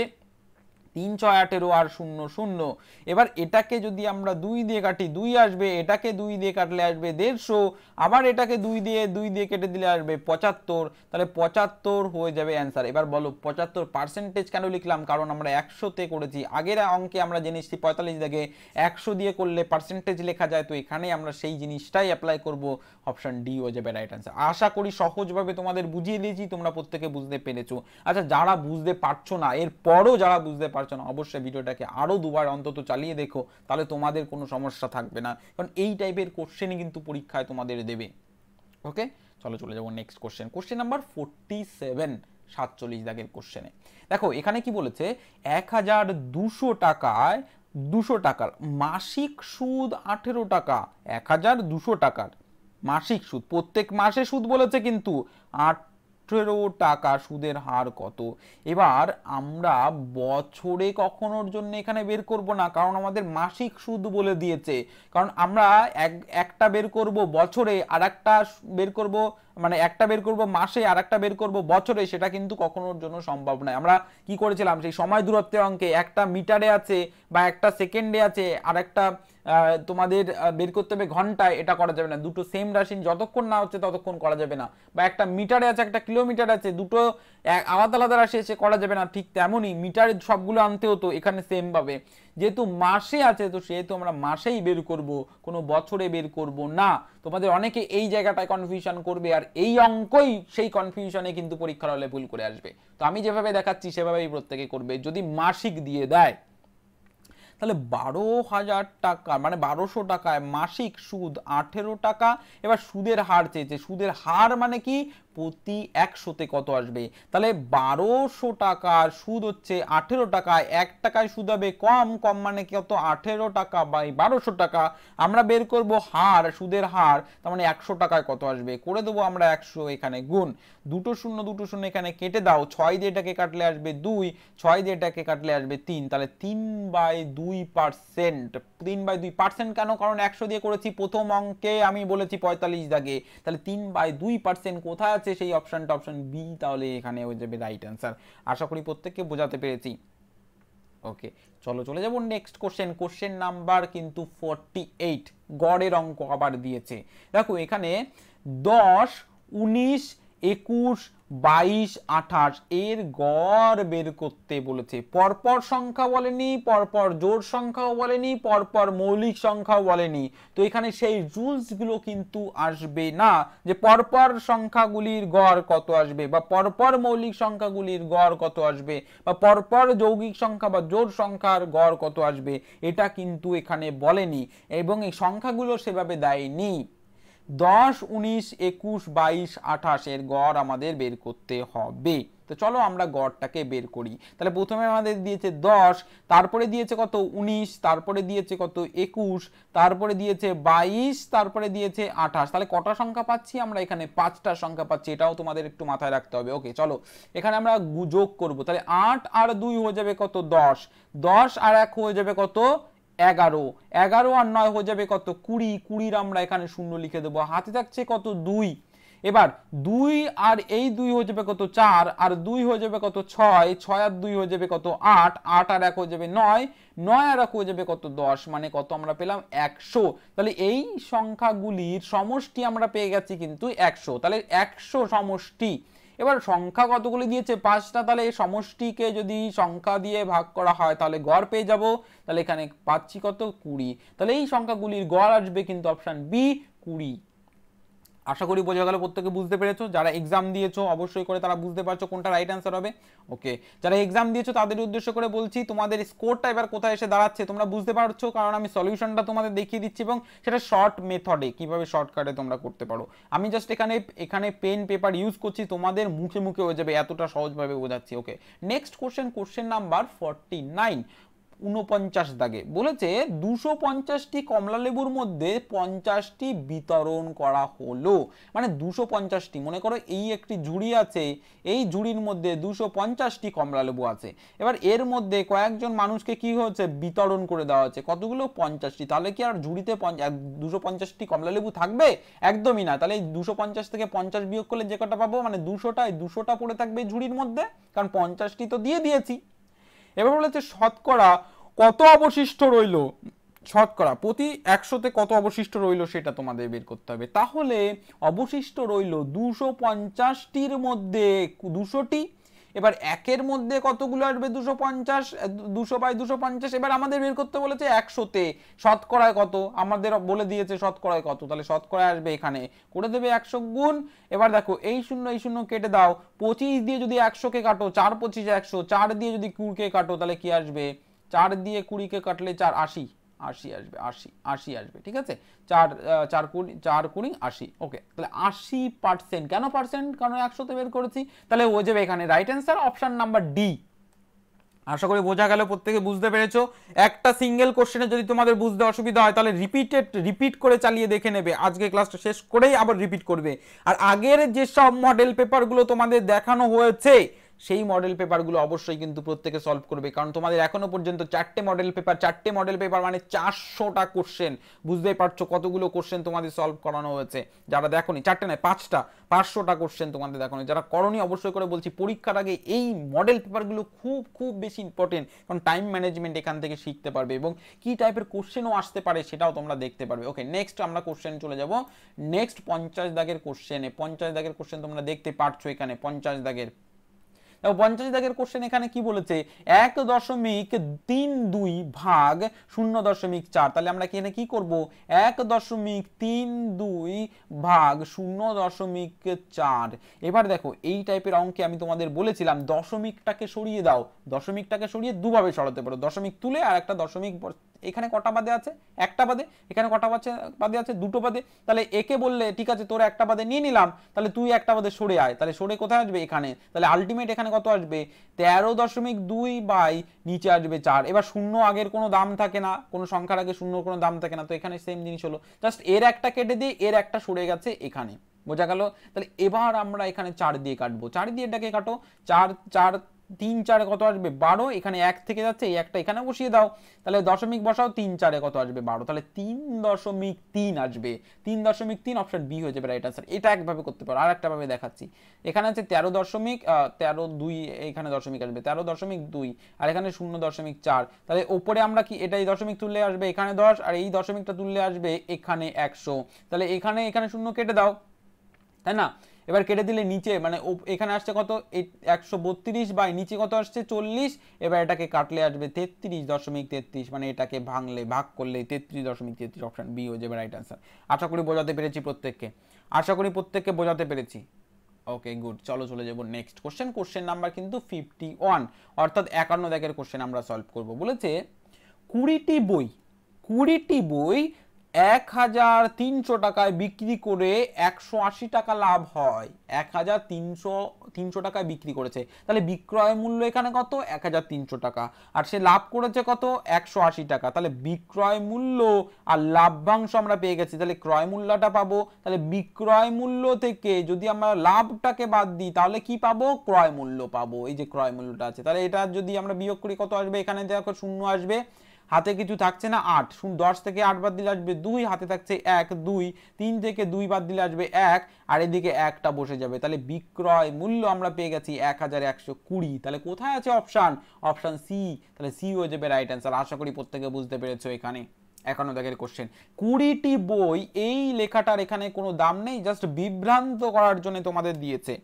3 6 18 আর 0 0। এবার এটাকে যদি আমরা 2 দিয়ে কাটি 2 আসবে, এটাকে 2 দিয়ে কাটলে আসবে 150, আবার এটাকে 2 দিয়ে কেটে দিলে আসবে 75। তাহলে 75 হয়ে যাবে অ্যান্সার। এবার বলো 75% কেন লিখলাম, কারণ আমরা 100 তে করেছি, আগের অঙ্কে আমরা জেনেছি 45 দাগে 100 দিয়ে করলে পার্সেন্টেজ লেখা যায়, তো এখানে আমরা সেই জিনিসটাই অ্যাপ্লাই করব, অপশন ডি হয়ে যাবে রাইট অ্যান্সার। আশা করি সহজভাবে তোমাদের বুঝিয়ে দিয়েছি, তোমরা প্রত্যেকে বুঝতে পেরেছো। আচ্ছা যারা বুঝতে পারছো না, এরপরও যারা বুঝতে পারছো না, অবশ্যই ভিডিওটাকে আরো দুবার অন্তত চালিয়ে দেখো, তাহলে তোমাদের কোনো সমস্যা থাকবে না, কারণ এই টাইপের কোশ্চেনই কিন্তু পরীক্ষায় তোমাদের দেবে। ওকে, চলো চলে যাবো নেক্সট কোশ্চেন, কোশ্চেন নাম্বার 47, 47 দাগের কোশ্চেনে দেখো এখানে কি বলেছে, 1200 টাকায় 200 টাকার মাসিক সুদ 18 টাকা, 1200 টাকার মাসিক সুদ, প্রত্যেক মাসে সুদ বলেছে কিন্তু 18 টাকা সুদের হার কত। এবার আমরা বছরে কখনোর জন্য এখানে বের করব না, কারণ আমাদের মাসিক সুদ বলে দিয়েছে, কারণ আমরা একটা বের করব বছরে আর একটা বের করব, মানে একটা বের করব মাসে আর একটা বের করব বছরে, সেটা কিন্তু কখনোর জন্য সম্ভব নয়। আমরা কি করেছিলাম সেই সময় দূরত্বের অঙ্কে, একটা মিটারে আছে বা একটা সেকেন্ডে আছে আর একটা তোমাদের বের করতে হবে ঘন্টায়, এটা করা যাবে না, দুটো সেম রাশি যতক্ষণ না হচ্ছে ততক্ষণ করা যাবে না, বা একটা মিটারে আছে একটা কিলোমিটার আছে, দুটো আলাদা আলাদা রাশি এসে করা যাবে না, ঠিক তেমনই মিটারে সবগুলো আনতে হতো, এখানে সেম ভাবে যেহেতু মাসে আছে তো সেহেতু আমরা মাসেই বের করব, কোনো বছরে বের করব না। তোমাদের অনেকে এই জায়গাটায় কনফিউশন করবে, আর এই অঙ্কই সেই কনফিউশনে কিন্তু পরীক্ষার হলে ভুল করে আসবে। তো আমি যেভাবে দেখাচ্ছি সেভাবেই প্রত্যেকে করবে। যদি মাসিক দিয়ে দেয় তাহলে 12,000 টাকা মানে 1200 টাকায় মাসিক সুদ 18 টাকা। এবার সুদের হার চেয়েছে, সুদের হার মানে কি, প্রতি 100-তে কত আসবে। তাহলে 1200 টাকার সুদ হচ্ছে 18 টাকায়, 1 টাকায় সুদ হবে কম, কম মানে কত, 18 টাকা বাই 1200 টাকা। আমরা বের করব হার, সুদের হার, তার মানে 100 টাকায় কত আসবে, করে দেবো আমরা 100 এখানে গুণ, দুটো শূন্য এখানে কেটে দাও, 6 দিয়ে এটাকে কাটলে আসবে 2, 6 দিয়ে এটাকে কাটলে আসবে 3, তাহলে 3/2%। 3/2% কেন, কারণ 100 দিয়ে করেছি, প্রথম অঙ্কে আমি বলেছি 45 দাগে, তাহলে 3/2% কোথায় আছে, সেই অপশনটা অপশন বি, তাহলে এখানে হয়ে যাবে রাইট অ্যান্সার। আশা করি প্রত্যেককে বোঝাতে পেরেছি। ওকে, চলো চলে যাব নেক্সট কোশ্চেন, কোশ্চেন নাম্বার কিন্তু 48, গড়ের অঙ্ক আবার দিয়েছে। দেখো এখানে 10 19 21 22 28 এর গড় বের করতে বলেছে। পরপর সংখ্যা বলেনি, পরপর জোড় সংখ্যাও বলেনি, পরপর মৌলিক সংখ্যাও বলেনি, তো এখানে সেই রুলস গুলো কিন্তু আসবে না যে পরপর সংখ্যাগুলির গড় কত আসবে, বা পরপর মৌলিক সংখ্যাগুলির গড় কত আসবে, বা পরপর যৌগিক সংখ্যা বা জোড় সংখ্যার গড় কত আসবে, এটা কিন্তু এখানে বলেনি, এবং এই সংখ্যাগুলো সেভাবে দেয়নি। 10 19 21 22 28 এর গড় আমাদের বের করতে হবে। তো চলো আমরা গড়টাকে বের করি। তাহলে প্রথমে আমাদের দিয়েছে 10, তারপরে দিয়েছে কত 19, তারপরে দিয়েছে কত 21, তারপরে দিয়েছে 22, তারপরে দিয়েছে 28। তাহলে কটা সংখ্যা পাচ্ছি আমরা, এখানে 5টা সংখ্যা পাচ্ছি, এটাও তোমাদের একটু মাথায় রাখতে হবে। ওকে, চলো এখানে আমরা যোগ করব। তাহলে 8 আর 2 হয়ে যাবে কত 10, 10 আর 1 হয়ে যাবে কত 11, 11 আর 9 হয়ে যাবে কত 20, 20 আমরা এখানে শূন্য লিখে দেবো, হাতে থাকছে কত 2। এবার 2 আর এই 2 হয়ে যাবে কত 4, আর 2 হয়ে যাবে কত 6, 6 আর 2 হয়ে যাবে কত 8, 8 আর 1 হয়ে যাবে 9, 9 আর 1 হয়ে যাবে কত 10, মানে কত আমরা পেলাম 100। তাহলে এই সংখ্যাগুলির সমষ্টি আমরা পেয়ে গেছি কিন্তু 100। তাহলে 100 সমষ্টি। এবার সংখ্যা কতগুলি দিয়েছে 5টা, তাহলে এই সমষ্টিকে যদি সংখ্যা দিয়ে ভাগ করা হয় তাহলে গড় পেয়ে যাব। তাহলে এখানে পাচ্ছি কত 20। তাহলে এই সংখ্যাগুলির গড় আসবে কিন্তু অপশন বি 20। আশা করি বোঝা গেল, প্রত্যেকে বুঝতে পেরেছো। যারা এক্সাম দিয়েছো অবশ্যই করে তারা বুঝতে পারছো কোনটা রাইট অ্যান্সার হবে। ওকে, যারা এক্সাম দিয়েছো তাদের উদ্দেশ্য করে বলছি, তোমাদের স্কোরটা এবার কোথায় এসে দাঁড়াচ্ছে তোমরা বুঝতে পারছো, কারণ আমি সলিউশনটা তোমাদের দেখিয়ে দিচ্ছি এবং সেটা শর্ট মেথডে কিভাবে শর্টকাটে তোমরা করতে পারো। আমি জাস্ট এখানে পেন পেপার ইউজ করছি, তোমাদের মুখে মুখে হয়ে যাবে, এতটা সহজভাবে বোঝাচ্ছি। ওকে, নেক্সট কোশ্চেন নাম্বার 49, 49 দাগে বলেছে 250টি কমলা লেবুর মধ্যে 50টি বিতরণ করা হলো। মানে 250টি, মনে করো এই একটি ঝুড়ি আছে, এই ঝুড়ির মধ্যে 250টি কমলা লেবু আছে। এবার এর মধ্যে কয়েকজন মানুষকে কি হচ্ছে বিতরণ করে দেওয়া হচ্ছে কতগুলো 50টি। তাহলে কি আর ঝুড়িতে 250টি কমলা লেবু থাকবে? একদমই না। তাহলে 250 থেকে 50 বিয়োগ করলে যে কটা পাবো, মানে 200টা পড়ে থাকবে ঝুড়ির মধ্যে, কারণ 50টি তো দিয়ে দিয়েছি। এবার বলেছে শতকরা কত অবশিষ্ট রইল, শতকরা প্রতি 100তে কত অবশিষ্ট রইল সেটা তোমাদের বের করতে হবে। তাহলে অবশিষ্ট রইল 250টির মধ্যে 200টি। এবার একের মধ্যে কতগুলো আসবে 250, 200/250। এবার আমাদের বের করতে বলেছে 100তে শতকরায় কত, আমাদের বলে দিয়েছে শতকরায় কত, তাহলে শতকরায় আসবে এখানে করে দেবে 100 গুণ। এবার দেখো এই শূন্য কেটে দাও, 25 দিয়ে যদি 100কে কাটো 4 25 100, 4 দিয়ে যদি 20কে কাটো তাহলে কি আসবে, 4 দিয়ে 20কে কাটলে 4 80 আসবে, 80 আসবে। ঠিক আছে, 4 20 80। ওকে, তাহলে 80%। কেন পার্সেন্ট? কারণ 100তে বের করেছি। তাহলে হয়ে যাবে এখানে right answer option number D. আশা করি বোঝা গেল, প্রত্যেকে বুঝতে পেরেছো। একটা সিঙ্গেল কোশ্চেনে যদি তোমাদের বুঝতে অসুবিধা হয় তাহলে রিপিট করে চালিয়ে দেখে নেবে, আজকে ক্লাসটা শেষ করেই আবার রিপিট করবে। আর আগের যেসব মডেল পেপারগুলো তোমাদের দেখানো হয়েছে সেই মডেল পেপারগুলো অবশ্যই কিন্তু প্রত্যেকে সলভ করবে, কারণ তোমাদের এখনো পর্যন্ত 4টে মডেল পেপার মানে 400টা কোশ্চেন। বুঝতেই পারছো কতগুলো কোশ্চেন তোমাদের সলভ করানো হয়েছে। যারা দেখোনি, 4টে নয় 5টা, 500টা কোশ্চেন তোমাদের দেখোনি। যারা করনি অবশ্যই করে বলছি পরীক্ষার আগে এই মডেল পেপারগুলো খুব বেশি ইম্পর্টেন্ট, কারণ টাইম ম্যানেজমেন্ট এখান থেকে শিখতে পারবে এবং কি টাইপের কোশ্চেনও আসতে পারে সেটাও তোমরা দেখতে পারবে। ওকে, নেক্সট আমরা কোশ্চেন চলে যাব। নেক্সট 50 দাগের কোশ্চেনে, 50 দাগের কোশ্চেন তোমরা দেখতে পারছো এখানে 50 দাগের। 50 দাগের কোশ্চেন এখানে কি বলেছে, 1.32 ভাগ 0.4। তাহলে আমরা এখানে কি করব, 1.32 ভাগ 0.4। এবার দেখো এই টাইপের অঙ্কে আমি তোমাদের বলেছিলাম দশমিকটাকে সরিয়ে দাও, দশমিকটাকে সরিয়ে দুভাবে সরাতে পারো, দশমিক তুলে আর একটা দশমিক। এখানে কটা বাদে আছে, একটা বাদে। এখানে কটা বাদে আছে, দুটো বাদে। তাহলে একে বললে ঠিক আছে তোর একটা বাদে নিয়ে নিলাম, তাহলে তুই একটা বাদে সরে আয়। তাহলে সরে কোথায় আসবে, এখানে। তাহলে আলটিমেট এখানে কত আসবে, 13.2 বাই নিচে আসবে 4। এবার শূন্য আগের কোনো দাম থাকে না, কোনো সংখ্যার আগে শূন্য কোনো দাম থাকে না, তো এখানে সেম জিনিস হলো, জাস্ট এর একটা কেটে দিয়ে এর একটা সরে গেছে এখানে। বোঝা গেল? তাহলে এবার আমরা এখানে 4 দিয়ে কাটবো, 4 দিয়ে এটাকে কাটো, 4 4 3 4 কত আসবে 12। এখানে 1 থেকে যাচ্ছে, এই একটা এখানে বসিয়ে দাও, তাহলে দশমিক বসাও, 3 4 কত আসবে 12, তাহলে 3.3 আসবে। 3.3 অপশন বি হয়ে যাবে রাইট আনসার। এটা একভাবে করতে পারো, আর একটা ভাবে দেখাচ্ছি। এখানে আছে 13.2, এখানে দশমিক আসবে 13.2, আর এখানে 0.4। তাহলে উপরে আমরা কি এটাই দশমিক তুললে আসবে এখানে 10, আর এই দশমিকটা তুললে আসবে এখানে 100। তাহলে এখানে শূন্য কেটে দাও, তাই না? এবার কেটে দিলে নিচে মানে এখানে আসছে কত, 132 বাই নিচে কত আসছে 40। এবার এটাকে কাটলে আসবে 33.33, মানে এটাকে ভাগ করলে 33.33। অপশন বি হয়ে যাবে রাইট আনসার। আশা করি বোঝাতে পেরেছি প্রত্যেককে বোঝাতে পেরেছি। ওকে গুড, চলো চলে যাবো নেক্সট কোশ্চেন নাম্বার কিন্তু 51, অর্থাৎ 51 দাগের কোশ্চেন আমরা সলভ করব। বলেছে 20টি বই 1300 টাকায় বিক্রি করে 180 টাকা লাভ হয়। 1300 টাকায় বিক্রি করেছে, তাহলে বিক্রয় মূল্য এখানে কত, 1300 টাকা, আর সে লাভ করেছে কত, 180 টাকা। তাহলে বিক্রয় মূল্য আর লাভ্যাংশ আমরা পেয়ে গেছি, তাহলে ক্রয় মূল্যটা পাবো। তাহলে বিক্রয় মূল্য থেকে যদি আমরা লাভটাকে বাদ দিই তাহলে কি পাবো, ক্রয় মূল্য পাবো। এই যে ক্রয় মূল্যটা আছে, তাহলে এটা যদি আমরা বিয়োগ করি কত আসবে, এখানে দেখো শূন্য আসবে, হাতে কিছু থাকছে না 8, 10 থেকে 8 বাদ দিলে আসবে 2, হাতে থাকছে 1 2, 3 থেকে 2 বাদ দিলে আসবে 1, আর এদিকে একটা বসে যাবে। তাহলে বিক্রয় মূল্য আমরা পেয়ে গেছি 1120। তাহলে কোথায় আছে অপশন? Option C. তাহলে সি হয়ে যাবে রাইট অ্যান্সার। আশা করি প্রত্যেকে বুঝতে পেরেছো। এখানে 51 দাগের কোশ্চেন, 20টি বই, এই লেখাটার এখানে কোনো দাম নেই, জাস্ট বিভ্রান্ত করার জন্য তোমাদের দিয়েছে।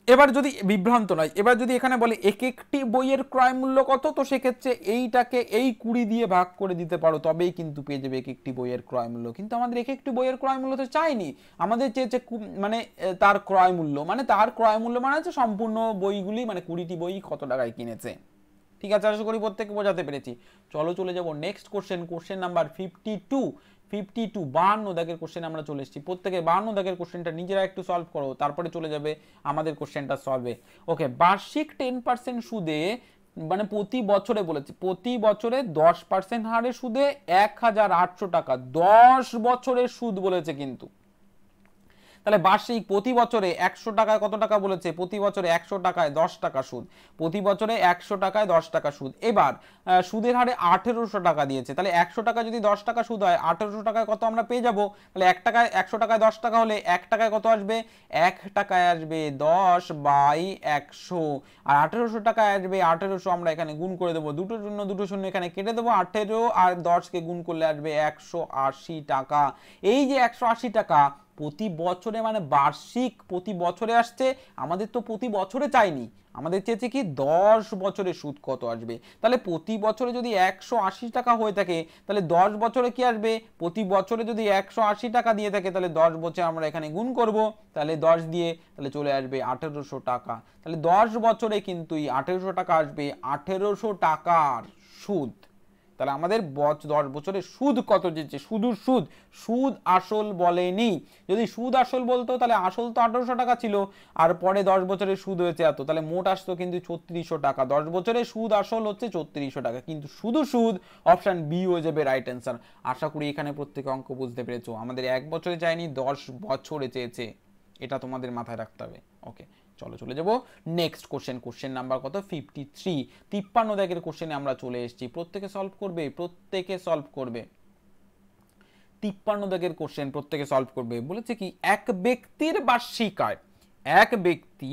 এবার যদি বিভ্রান্ত নয়, এবার যদি এখানে বলে এক একটি বইয়ের ক্রয় মূল্য কত, তো সেক্ষেত্রে এইটাকে এই 20 দিয়ে ভাগ করে দিতে পারো, তবেই কিন্তু পেয়ে যাবে এক একটি বইয়ের ক্রয় মূল্য। কিন্তু আমাদের এক একটি বইয়ের ক্রয় মূল্য তো চাইনি, আমাদের চেয়েছে মানে তার ক্রয় মূল্য, মানে তার ক্রয় মূল্য মানে হচ্ছে সম্পূর্ণ বইগুলি, মানে 20টি বই কত টাকায় কিনেছে। ঠিক আছে, আশা করি প্রত্যেককে বোঝাতে পেরেছি। চলো চলে যাব নেক্সট কোশ্চেন, কোশ্চেন নাম্বার 52। 52 দাগের কোশ্চেন আমরা চলে এসেছি। প্রত্যেকে 52 দাগের কোশ্চেনটা নিজেরা একটু সলভ করো, তারপরে চলে যাবে আমাদের কোশ্চেনটা সলভে। ওকে, বার্ষিক 10% সুদে, মানে প্রতি বছরে বলেছে, প্রতি বছরে 10% হারে সুদে 1800 টাকা, 10 বছরের সুদ বলেছে কিন্তু। তাহলে বার্ষিক প্রতি বছরে 100 টাকায় কত টাকা বলেছে? প্রতি বছরে 100 টাকায় 10 টাকা সুদ, প্রতি বছরে 100 টাকায় 10 টাকা সুদ। এবার সুদের হারে 1800 টাকা দিয়েছে, তাহলে 100 টাকা যদি 10 টাকা সুদ হয়, 1800 টাকায় কত আমরা পেয়ে যাব? তাহলে 1 টাকায় 100 টাকায় 10 টাকা হলে 1 টাকায় কত আসবে? 1 টাকায় আসবে 10/100, আর 1800 টাকায় আসবে 1800। আমরা এখানে গুণ করে দেবো, দুটো শূন্য এখানে কেটে দেবো, 18 আর 10কে গুণ করলে আসবে 180 টাকা। এই যে 180 টাকা প্রতি বছরে, মানে বার্ষিক প্রতি বছরে আসছে, আমাদের তো প্রতি বছরে চাইনি, আমাদের চেয়েছে কি 10 বছরে সুদ কত আসবে। তাহলে প্রতি বছরে যদি 180 টাকা হয়ে থাকে, তাহলে 10 বছরে কি আসবে? প্রতি বছরে যদি 180 টাকা দিয়ে থাকে, তাহলে 10 বছরে আমরা এখানে গুণ করব, তাহলে 10 দিয়ে তাহলে চলে আসবে 1800 টাকা। তাহলে 10 বছরে কিন্তু 1800 টাকা আসবে, 1800 টাকার সুদ। তাহলে আমাদের 10 বছরের সুদ কত দিচ্ছে? শুধু সুদ, সুদ আসল বলেনি। যদি সুদ আসল বলতো তাহলে আসল তো 1800 টাকা ছিল, আর পরে 10 বছরের সুদ হয়েছে এত, তাহলে মোট আসতো কিন্তু 3600 টাকা। 10 বছরের সুদ আসল হচ্ছে 3600 টাকা, কিন্তু শুধু সুদ, অপশন বি হয়ে যাবে রাইট অ্যান্সার। আশা করি এখানে প্রত্যেক অঙ্ক বুঝতে পেরেছো। আমাদের 1 বছরে চাইনি, 10 বছরে চেয়েছে, এটা তোমাদের মাথায় রাখতে হবে। ওকে, চলো চলে যাব নেক্সট কোশ্চেন, কোশ্চেন নাম্বার কত? 53। 53 দাগের কোশ্চেনে আমরা চলে এসেছি। প্রত্যেকে সলভ করবে, প্রত্যেকে সলভ করবে। 53 দাগের কোশ্চেন প্রত্যেকে সলভ করবে। বলেছে কি, এক ব্যক্তির বার্ষিক আয়, এক ব্যক্তি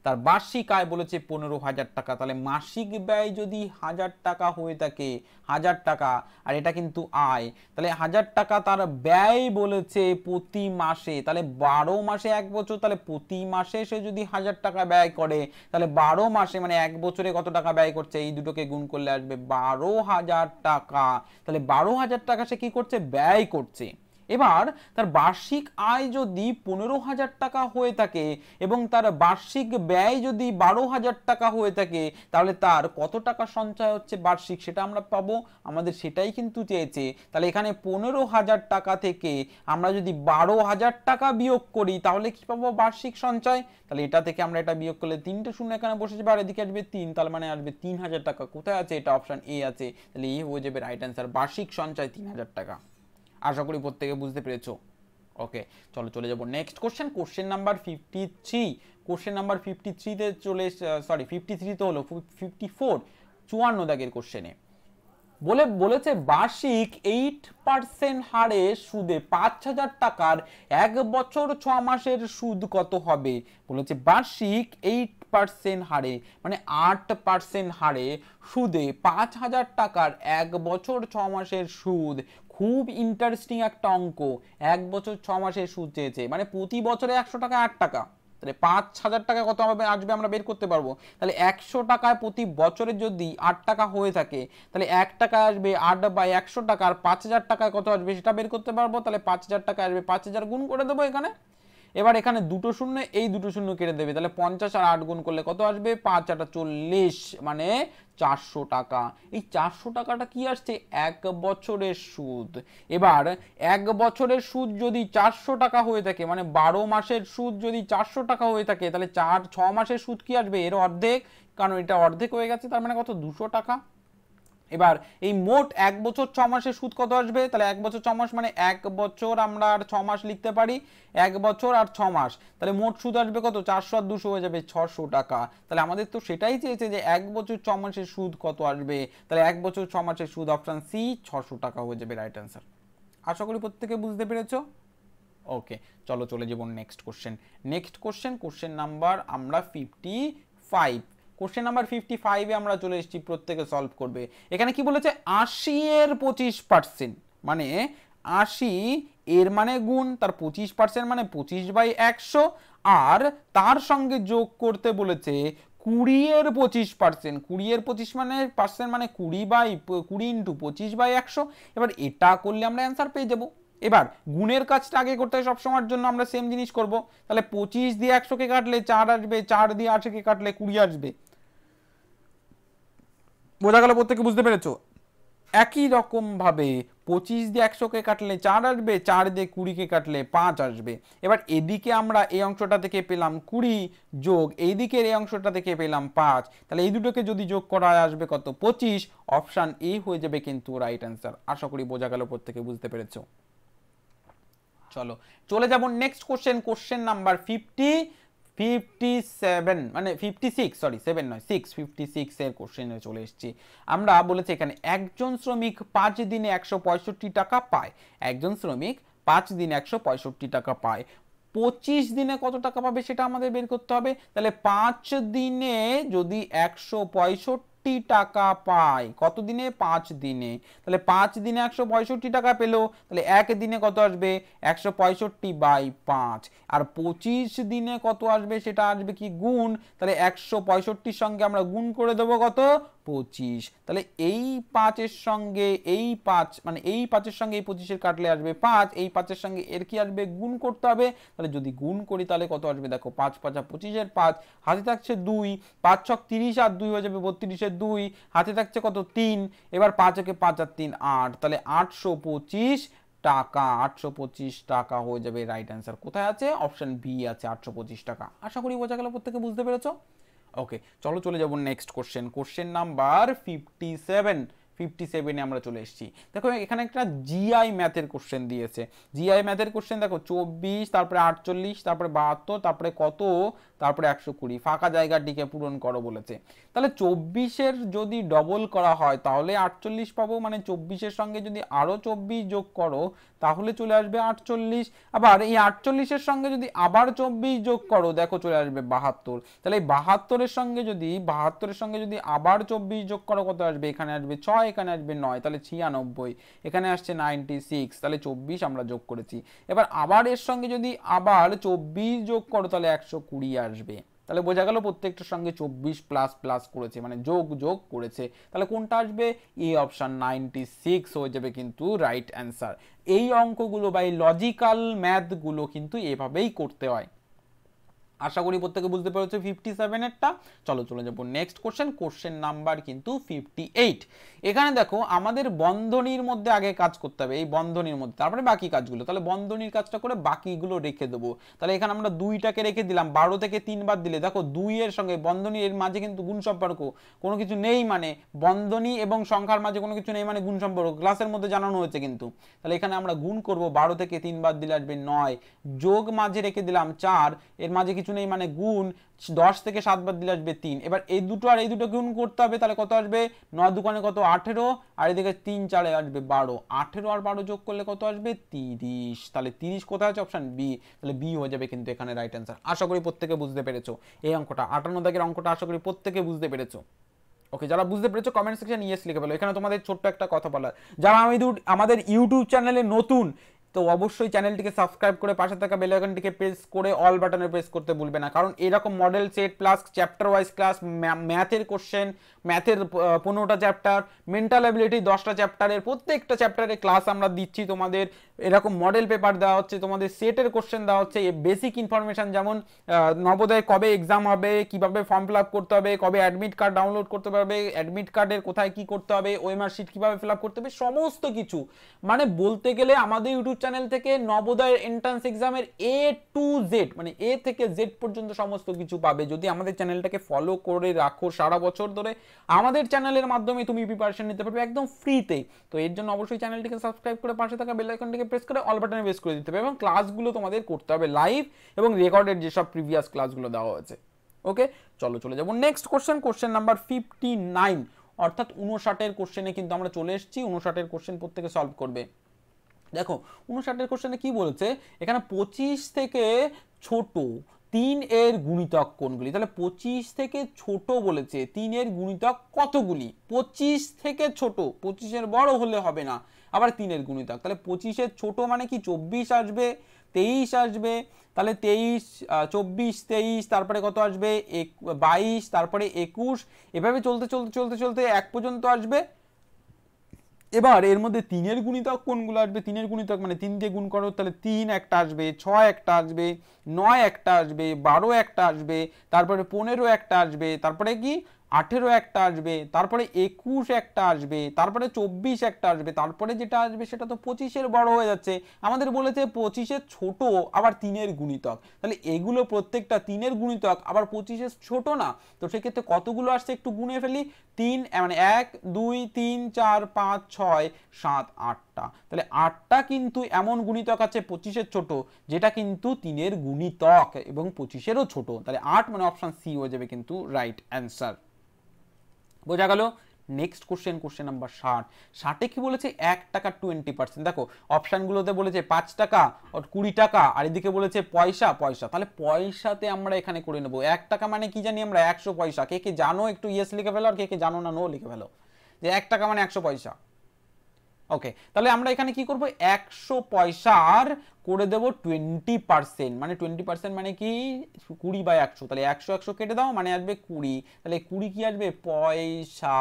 তার বার্ষিক আয় বলেছে 15,000 টাকা। তাহলে মাসিক ব্যয় যদি 1000 টাকা হয়ে থাকে, 1000 টাকা, আর এটা কিন্তু আয়, তাহলে 1000 টাকা তার ব্যয় বলেছে প্রতি মাসে। তাহলে 12 মাসে 1 বছর, তাহলে প্রতি মাসে সে যদি 1000 টাকা ব্যয় করে, তাহলে 12 মাসে মানে 1 বছরে কত টাকা ব্যয় করছে? এই দুটোকে গুণ করলে আসবে 12,000 টাকা। তাহলে 12,000 টাকা সে কি করছে? ব্যয় করছে। এবার তার বার্ষিক আয় যদি 15,000 টাকা হয়ে থাকে এবং তার বার্ষিক ব্যয় যদি 12,000 টাকা হয়ে থাকে, তাহলে তার কত টাকা সঞ্চয় হচ্ছে বার্ষিক, সেটা আমরা পাবো। আমাদের সেটাই কিন্তু চেয়েছে। তাহলে এখানে 15,000 টাকা থেকে আমরা যদি 12,000 টাকা বিয়োগ করি, তাহলে কি পাবো? বার্ষিক সঞ্চয়। তাহলে এটা থেকে আমরা এটা বিয়োগ করলে 3টে শূন্য এখানে বসে যাবে, আর এদিকে আসবে 3, তার মানে আসবে 3000 টাকা। কোথায় আছে? এটা অপশন এ আছে। তাহলে এ হয়ে যাবে রাইট অ্যান্সার, বার্ষিক সঞ্চয় 3000 টাকা। আশা করি প্রত্যেকে বুঝতে পেরেছো। ওকে, চলো চলে যাব next question, question number 53। Question number 53 তে চলে, সরি 53 তো হলো, 54 54 দাগের কোশ্চেনে বলেছে বার্ষিক 8% হারে সুদে 5000 টাকার 1 বছর 6 মাসের সুদ কত হবে? বলেছে বার্ষিক 8% হারে, মানে 8% হারে সুদে 5000 টাকার 1 বছর 6 মাসের সুদ। খুব ইন্টারেস্টিং একটা অঙ্ক। 1 বছর 6 মাসের সুদ চেয়েছে, মানে প্রতি বছরে 100 টাকা 8 টাকা, তাহলে 5000 টাকা কত আসবে আমরা বের করতে পারবো। তাহলে 100 টাকায় প্রতি বছরে যদি 8 টাকা হয়ে থাকে, তাহলে 1 টাকা আসবে 8/100 টাকা, আর 5000 টাকায় কত আসবে সেটা বের করতে পারবো। তাহলে 5000 টাকা আসবে, 5000 গুণ করে দেবো এখানে। এবার এখানে দুটো শূন্য, এই দুটো শূন্য কেটে দেবে, তাহলে 50 আর 8 গুণ করলে কত আসবে? 5 8 40, মানে 400 টাকা। এই 400 টাকাটা কি আসছে? 1 বছরের সুদ। এবার 1 বছরের সুদ যদি 400 টাকা হয়ে থাকে, মানে 12 মাসের সুদ যদি 400 টাকা হয়ে থাকে, তাহলে 6 মাসের সুদ কি আসবে? এর অর্ধেক, কারণ এটা অর্ধেক হয়ে গেছে, তার মানে কত? 200 টাকা। এবার এই মোট 1 বছর 6 মাসের সুদ কত আসবে? তাহলে 1 বছর 6 মাস মানে 1 বছর আমরা আর 6 মাস লিখতে পারি, 1 বছর আর 6 মাস, তাহলে মোট সুদ আসবে কত? 400 আর 200 হয়ে যাবে 600 টাকা। তাহলে আমাদের তো সেটাই চেয়েছে যে 1 বছর 6 মাসের সুদ কত আসবে, তাহলে 1 বছর 6 মাসের সুদ অপশন সি 600 টাকা হয়ে যাবে রাইট অ্যান্সার। আশা করি প্রত্যেকে বুঝতে পেরেছো। ওকে, চলো চলে যাব next question. Next question number আমরা 55। কোশ্চেন নাম্বার 55 এ আমরা চলে এসেছি, প্রত্যেকে সলভ করবে। এখানে কি বলেছে? 80 এর 25%, মানে 80 এর মানে গুণ, তার 25% মানে 25/100, আর তার সঙ্গে যোগ করতে বলেছে 20 এর 25%। 20 এর 25 মানে পার্সেন্ট মানে 20 ইন্টু 25/100। এবার এটা করলে আমরা অ্যান্সার পেয়ে যাবো। এবার গুণের কাজটা আগে করতে হয় সবসময়ের জন্য, আমরা সেম জিনিস করব। তাহলে 25 দিয়ে 100কে কাটলে 4 আসবে, 4 দিয়ে 80কে কাটলে 20 আসবে। বোঝা গেল? প্রত্যেকে বুঝতে পেরেছো? একই রকম ভাবে 25 দিয়ে 100কে কাটলে 4 আসবে, 4 দিয়ে 20কে কাটলে 5 আসবে। এবার এদিকে আমরা এই অংশটা থেকে পেলাম 20 যোগ এইদিকের এই অংশটা থেকে পেলাম 5, তাহলে এই দুটোকে যদি যোগ করা আসবে কত? 25। অপশন এ হয়ে যাবে কিন্তু রাইট অ্যান্সার। আশা করি বোঝা গেল, প্রত্যেকে বুঝতে পেরেছো। চলো চলে যাব নেক্সট কোশ্চেন নাম্বার 57, মানে 56, সরি 7 নয় 6, 56 এর কোশ্চেনে চলে এসেছি। আমরা বলেছি এখানে একজন শ্রমিক 5 দিনে 165 টাকা পায়। একজন শ্রমিক 5 দিনে 165 টাকা পায়। 25 দিনে কত টাকা পাবে সেটা আমাদের বের করতে হবে। তাহলে 5 দিনে যদি 165 টাকা পায়, কত দিনে? 5 দিনে। তাহলে 5 দিনে 165 টাকা পেলো, তাহলে এক দিনে কত আসবে? 165/5। আর 25 দিনে কত আসবে? সেটা আসবে কি? গুণ। তাহলে 165 সঙ্গে আমরা গুণ করে দেবো কত? 25। তাহলে এই 5 এর সঙ্গে এই 5, মানে এই 5 এর সঙ্গে এই 25 কাটলে আসবে 5, এই 5 এর সঙ্গে এর কি আসবে? গুণ করতে হবে। তাহলে যদি গুণ করি তাহলে কত আসবে? দেখো 5 5 25 এর 5, হাতে থাকছে 2, 5 6 30 আর 2 হয়ে যাবে 32 এর 2, হাতে থাকছে কত? 3। এবার 5 একে 5 আর 3 8, তাহলে 825 টাকা। 825 টাকা হয়ে যাবে রাইট অ্যান্সার। কোথায় আছে? অপশন বি আছে 825 টাকা। আশা করি বোঝা গেল, প্রত্যেকে বুঝতে পেরেছো। ওকে, চলো চলে যাব নেক্সট কোশ্চেন নাম্বার 57 এ আমরা চলে এসেছি। দেখো এখানে একটা জিআই ম্যাথের কোশ্চেন দিয়েছে। জিআই ম্যাথের কোশ্চেন দেখো 24, তারপরে 48, তারপরে 72, তারপরে কত, তারপরে 120, ফাঁকা জায়গাটিকে পূরণ করো বলেছে। তাহলে 24-এর যদি ডবল করা হয় তাহলে 48 পাবো, মানে 24-এর সঙ্গে যদি আরো 24 যোগ করো তাহলে চলে আসবে 48। আবার এই 48-এর সঙ্গে যদি আবার 24 যোগ করো, দেখো চলে আসবে 72। তাহলে এই 72-এর সঙ্গে যদি আবার 24 যোগ করো কত আসবে? এখানে আসবে 6, এখানে আসবে 9, তাহলে 96, এখানে আসছে 96, তাহলে 24 আমরা যোগ করেছি। এবার আবার এর সঙ্গে যদি আবার 24 যোগ করো তাহলে 120 আসবে। তাহলে বোঝা গেল প্রত্যেকটার সঙ্গে 24 প্লাস প্লাস করেছে, মানে যোগ করেছে। তাহলে কোনটা আসবে? এ অপশন 96 হয়ে যাবে কিন্তু রাইট অ্যান্সার। এই অঙ্কগুলো বা এই লজিক্যাল ম্যাথগুলো কিন্তু এভাবেই করতে হয়। আশা করি প্রত্যেকে বুঝতে পেরেছো 57-এরটা। চলো চলে যাবো নেক্সট কোশ্চেন নাম্বার কিন্তু 58। এখানে দেখো আমাদের বন্ধনীর মধ্যে আগে কাজ করতে হবে, এই বন্ধনীর মধ্যে, তারপরে বাকি কাজগুলো। তাহলে বন্ধনীর কাজটা করে বাকিগুলো রেখে দেবো। তাহলে এখানে আমরা 2টাকে রেখে দিলাম, 12 থেকে 3 বাদ দিলে দেখো 2 এর সঙ্গে বন্ধনী এর মাঝে কিন্তু গুণ সম্পর্ক কোনো কিছু নেই, মানে বন্ধনী এবং সংখ্যার মাঝে কোনো কিছু নেই মানে গুণ সম্পর্ক ক্লাসের মধ্যে জানানো হয়েছে কিন্তু। তাহলে এখানে আমরা গুণ করব, 12 থেকে 3 বাদ দিলে আসবে 9, যোগ মাঝে রেখে দিলাম 4, এর মাঝে কিছু নেই মানে গুণ, 10 থেকে 7 বাদ দিলে আসবে 3। এবার এই দুটো আর এই দুটো গুণ করতে হবে, তাহলে কত আসবে? 9 দুগুণে কত? 18, আর এদিকে 3 4 আসবে 12, 18 আর 12 যোগ করলে কত আসবে? 30। তাহলে 30 কোথায় আছে? Option B. তাহলে বি হয়ে যাবে কিন্তু এখানে রাইট অ্যান্সার। আশা করি প্রত্যেকে বুঝতে পেরেছো এই অঙ্কটা, 58 দাগের অঙ্কটা আশা করি প্রত্যেকে বুঝতে পেরেছো। ওকে, যারা বুঝতে পেরেছো কমেন্ট সেকশন ইয়েস লিখে ফেলো। এখানে তোমাদের ছোট্ট একটা কথা বলার, যারা আমাদের ইউটিউব চ্যানেলে নতুন, তো অবশ্যই চ্যানেলটিকে সাবস্ক্রাইব করে পাশে থাকা বেল আইকনটিকে প্রেস করে অল বাটনে প্রেস করতে ভুলবে না, কারণ এরকম model set plus chapter wise class, ম্যাথের কোশ্চেন, ম্যাথের 15টা চ্যাপ্টার, মেন্টাল অ্যাবিলিটি 10টা চ্যাপ্টারের প্রত্যেকটা চ্যাপ্টারে ক্লাস আমরা দিচ্ছি তোমাদের। এরকম মডেল পেপার দেওয়া হচ্ছে, তোমাদের সেটের কোশ্চেন দেওয়া হচ্ছে, বেসিক ইনফরমেশন যেমন নবোদয় কবে এক্সাম হবে, কিভাবে ফর্ম ফিল আপ করতে হবে, কবে অ্যাডমিট কার্ড ডাউনলোড করতে পারবে, অ্যাডমিট কার্ডের কোথায় কি করতে হবে, ওএমআর শিট কিভাবে ফিল আপ করতে হবে, সমস্ত কিছু। মানে বলতে গেলে আমাদের ইউটিউব চ্যানেল থেকে নবোদয়ের এন্ট্রান্স এক্সামের এ টু জেড মানে এ থেকে জেড পর্যন্ত সমস্ত কিছু পাবে যদি আমাদের চ্যানেলটাকে ফলো করে রাখো সারা বছর ধরে। আমাদের চ্যানেলের মাধ্যমে তুমি প্রিপারেশন নিতে পারবে একদম ফ্রিতে। তো এর জন্য অবশ্যই চ্যানেলটিকে সাবস্ক্রাইব করে পাশে থাকা বেল আইকনটিকে প্রেস করে অল বাটনে প্রেস করে দিতে হবে এবং ক্লাসগুলো তোমাদের করতে হবে লাইভ এবং রেকর্ডেড যেসব প্রিভিয়াস ক্লাসগুলো দেওয়া হয়েছে। ওকে, চলো চলে যাবো নেক্সট কোশ্চেন, কোশ্চেন নাম্বার 59 অর্থাৎ 59 কোশ্চেনে কিন্তু আমরা চলে এসেছি। 59 কোশ্চেন প্রত্যেকে সলভ করবে। দেখো 59 কোশ্চেনে কি বলেছে এখানে 25 থেকে ছোট 3 এর গুণিতক কোনগুলি, তাহলে 25 থেকে ছোট বলেছে 3 এর গুণিতক কতগুলি, 25 থেকে ছোট, 25 এর বড় হলে হবে না, আবার 3 এর গুণিতক, তাহলে 25 এর ছোট মানে কি 24 আসবে, 23 আসবে, তাহলে 23 24 23 তারপরে কত আসবে 22 তারপরে 21, এভাবে চলতে চলতে চলতে চলতে 1 পর্যন্ত আসবে। এবার এর মধ্যে 3 এর গুণিতক কোনগুলো আসবে, 3 এর গুণিতক মানে 3 দিয়ে গুণ করো, তাহলে 3 একটা আসবে, 6 একটা আসবে, 9 একটা আসবে, 12 একটা আসবে, তারপরে 15 একটা আসবে, তারপরে কি 18 একটা আসবে, তারপরে 21 একটা আসবে, তারপরে 24 একটা আসবে, তারপরে যেটা আসবে সেটা তো 25 এর বড় হয়ে যাচ্ছে। আমাদের বলেছে 25 এর ছোট আবার 3 এর গুণিতক, তাহলে এগুলো প্রত্যেকটা 3 এর গুণিতক আবার 25 এর ছোট না, তো সেক্ষেত্রে কতগুলো আসছে একটু গুণে ফেলি, 3 মানে 1 2 3 4 5 6 7 8টা, তাহলে 8টা কিন্তু এমন গুণিতক আছে 25 এর ছোট যেটা কিন্তু 3 এর গুণিতক এবং 25 এরও ছোট, তাহলে 8 মানে অপশন সি হয়ে যাবে কিন্তু রাইট অ্যান্সার। বোঝা গেল। Next question, question number 60। 60 কি বলেছে 1 টাকা 20%। দেখো অপশনগুলোতে বলেছে 5 টাকা আর 20 টাকা আর এদিকে বলেছে পয়সা পয়সা, তাহলে পয়সাতে আমরা এখানে করে নেব। 1 টাকা মানে কি জানি আমরা 100 পয়সা, কে কে জানো একটু ইয়েস লিখে ফেলো আর কে কে জানো না নো লিখে ফেলো, যে 1 টাকা মানে 100 পয়সা। ওকে, তাহলে আমরা এখানে কি করব 100 পয়সার করে দেব 20%, মানে 20% মানে কি 20/100, তাহলে 100 100 কেটে দাও মানে আসবে 20, তাহলে 20 কি আসবে পয়সা,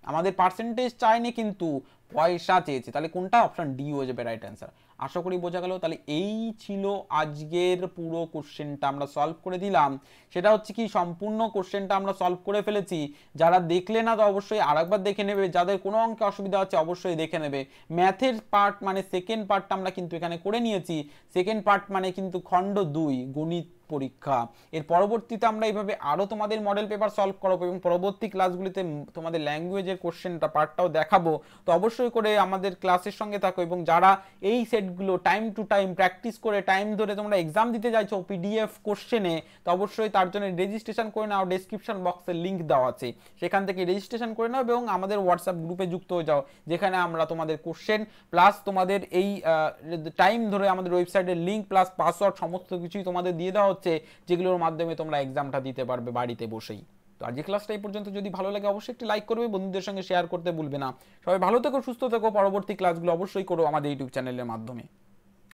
আমাদের পার্সেন্টেজ চাইনি কিন্তু পয়সা চেয়েছে, তাহলে কোনটা অপশন ডি হয়ে যাবে রাইট অ্যান্সার। আশা করি বোঝা গেল। তাহলে এই ছিল আজকের পুরো কোশ্চেনটা আমরা সলভ করে দিলাম। সেটা হচ্ছে কি সম্পূর্ণ কোশ্চেনটা আমরা সলভ করে ফেলেছি, যারা দেখলে না তো অবশ্যই আরেকবার দেখে নেবে, যাদের কোনো অঙ্কে অসুবিধা আছে অবশ্যই দেখে নেবে। ম্যাথের পার্ট মানে সেকেন্ড পার্টটা আমরা কিন্তু এখানে করে নিয়েছি, সেকেন্ড পার্ট মানে কিন্তু খণ্ড 2 গণিত পরীক্ষা। এর পরবর্তীতে আমরা এইভাবে আরো তোমাদের মডেল পেপার সলভ করাবো এবং পরবর্তী ক্লাসগুলিতে তোমাদের ল্যাঙ্গুয়েজের কোশ্চেনটা পার্টটাও দেখাবো। তো অবশ্যই করে আমাদের ক্লাসের সঙ্গে থাকো এবং যারা এই সেটগুলো টাইম টু টাইম প্র্যাকটিস করে টাইম ধরে তোমরা এক্সাম দিতে যাইছো পিডিএফ কোশ্চেনে, তো অবশ্যই তার জন্য রেজিস্ট্রেশন করে নাও, ডেসক্রিপশন বক্সে লিঙ্ক দেওয়া আছে, সেখান থেকে রেজিস্ট্রেশন করে নাও এবং আমাদের হোয়াটসঅ্যাপ গ্রুপে যুক্ত হয়ে যাও, যেখানে আমরা তোমাদের কোশ্চেন প্লাস তোমাদের এই টাইম ধরে আমাদের ওয়েবসাইটের লিঙ্ক প্লাস পাসওয়ার্ড সমস্ত কিছুই তোমাদের দিয়ে দেওয়া হচ্ছে, যেগুলোর মাধ্যমে তোমরা এক্সামটা দিতে পারবে বাড়িতে বসেই। তো আজকে ক্লাসটা এই পর্যন্ত, যদি ভালো লাগে অবশ্যই একটি লাইক করবে, বন্ধুদের সঙ্গে শেয়ার করতে ভুলবে না। সবাই ভালো থেকো, সুস্থ থেকো, পরবর্তী ক্লাসগুলো অবশ্যই করো আমাদের ইউটিউব চ্যানেলের মাধ্যমে।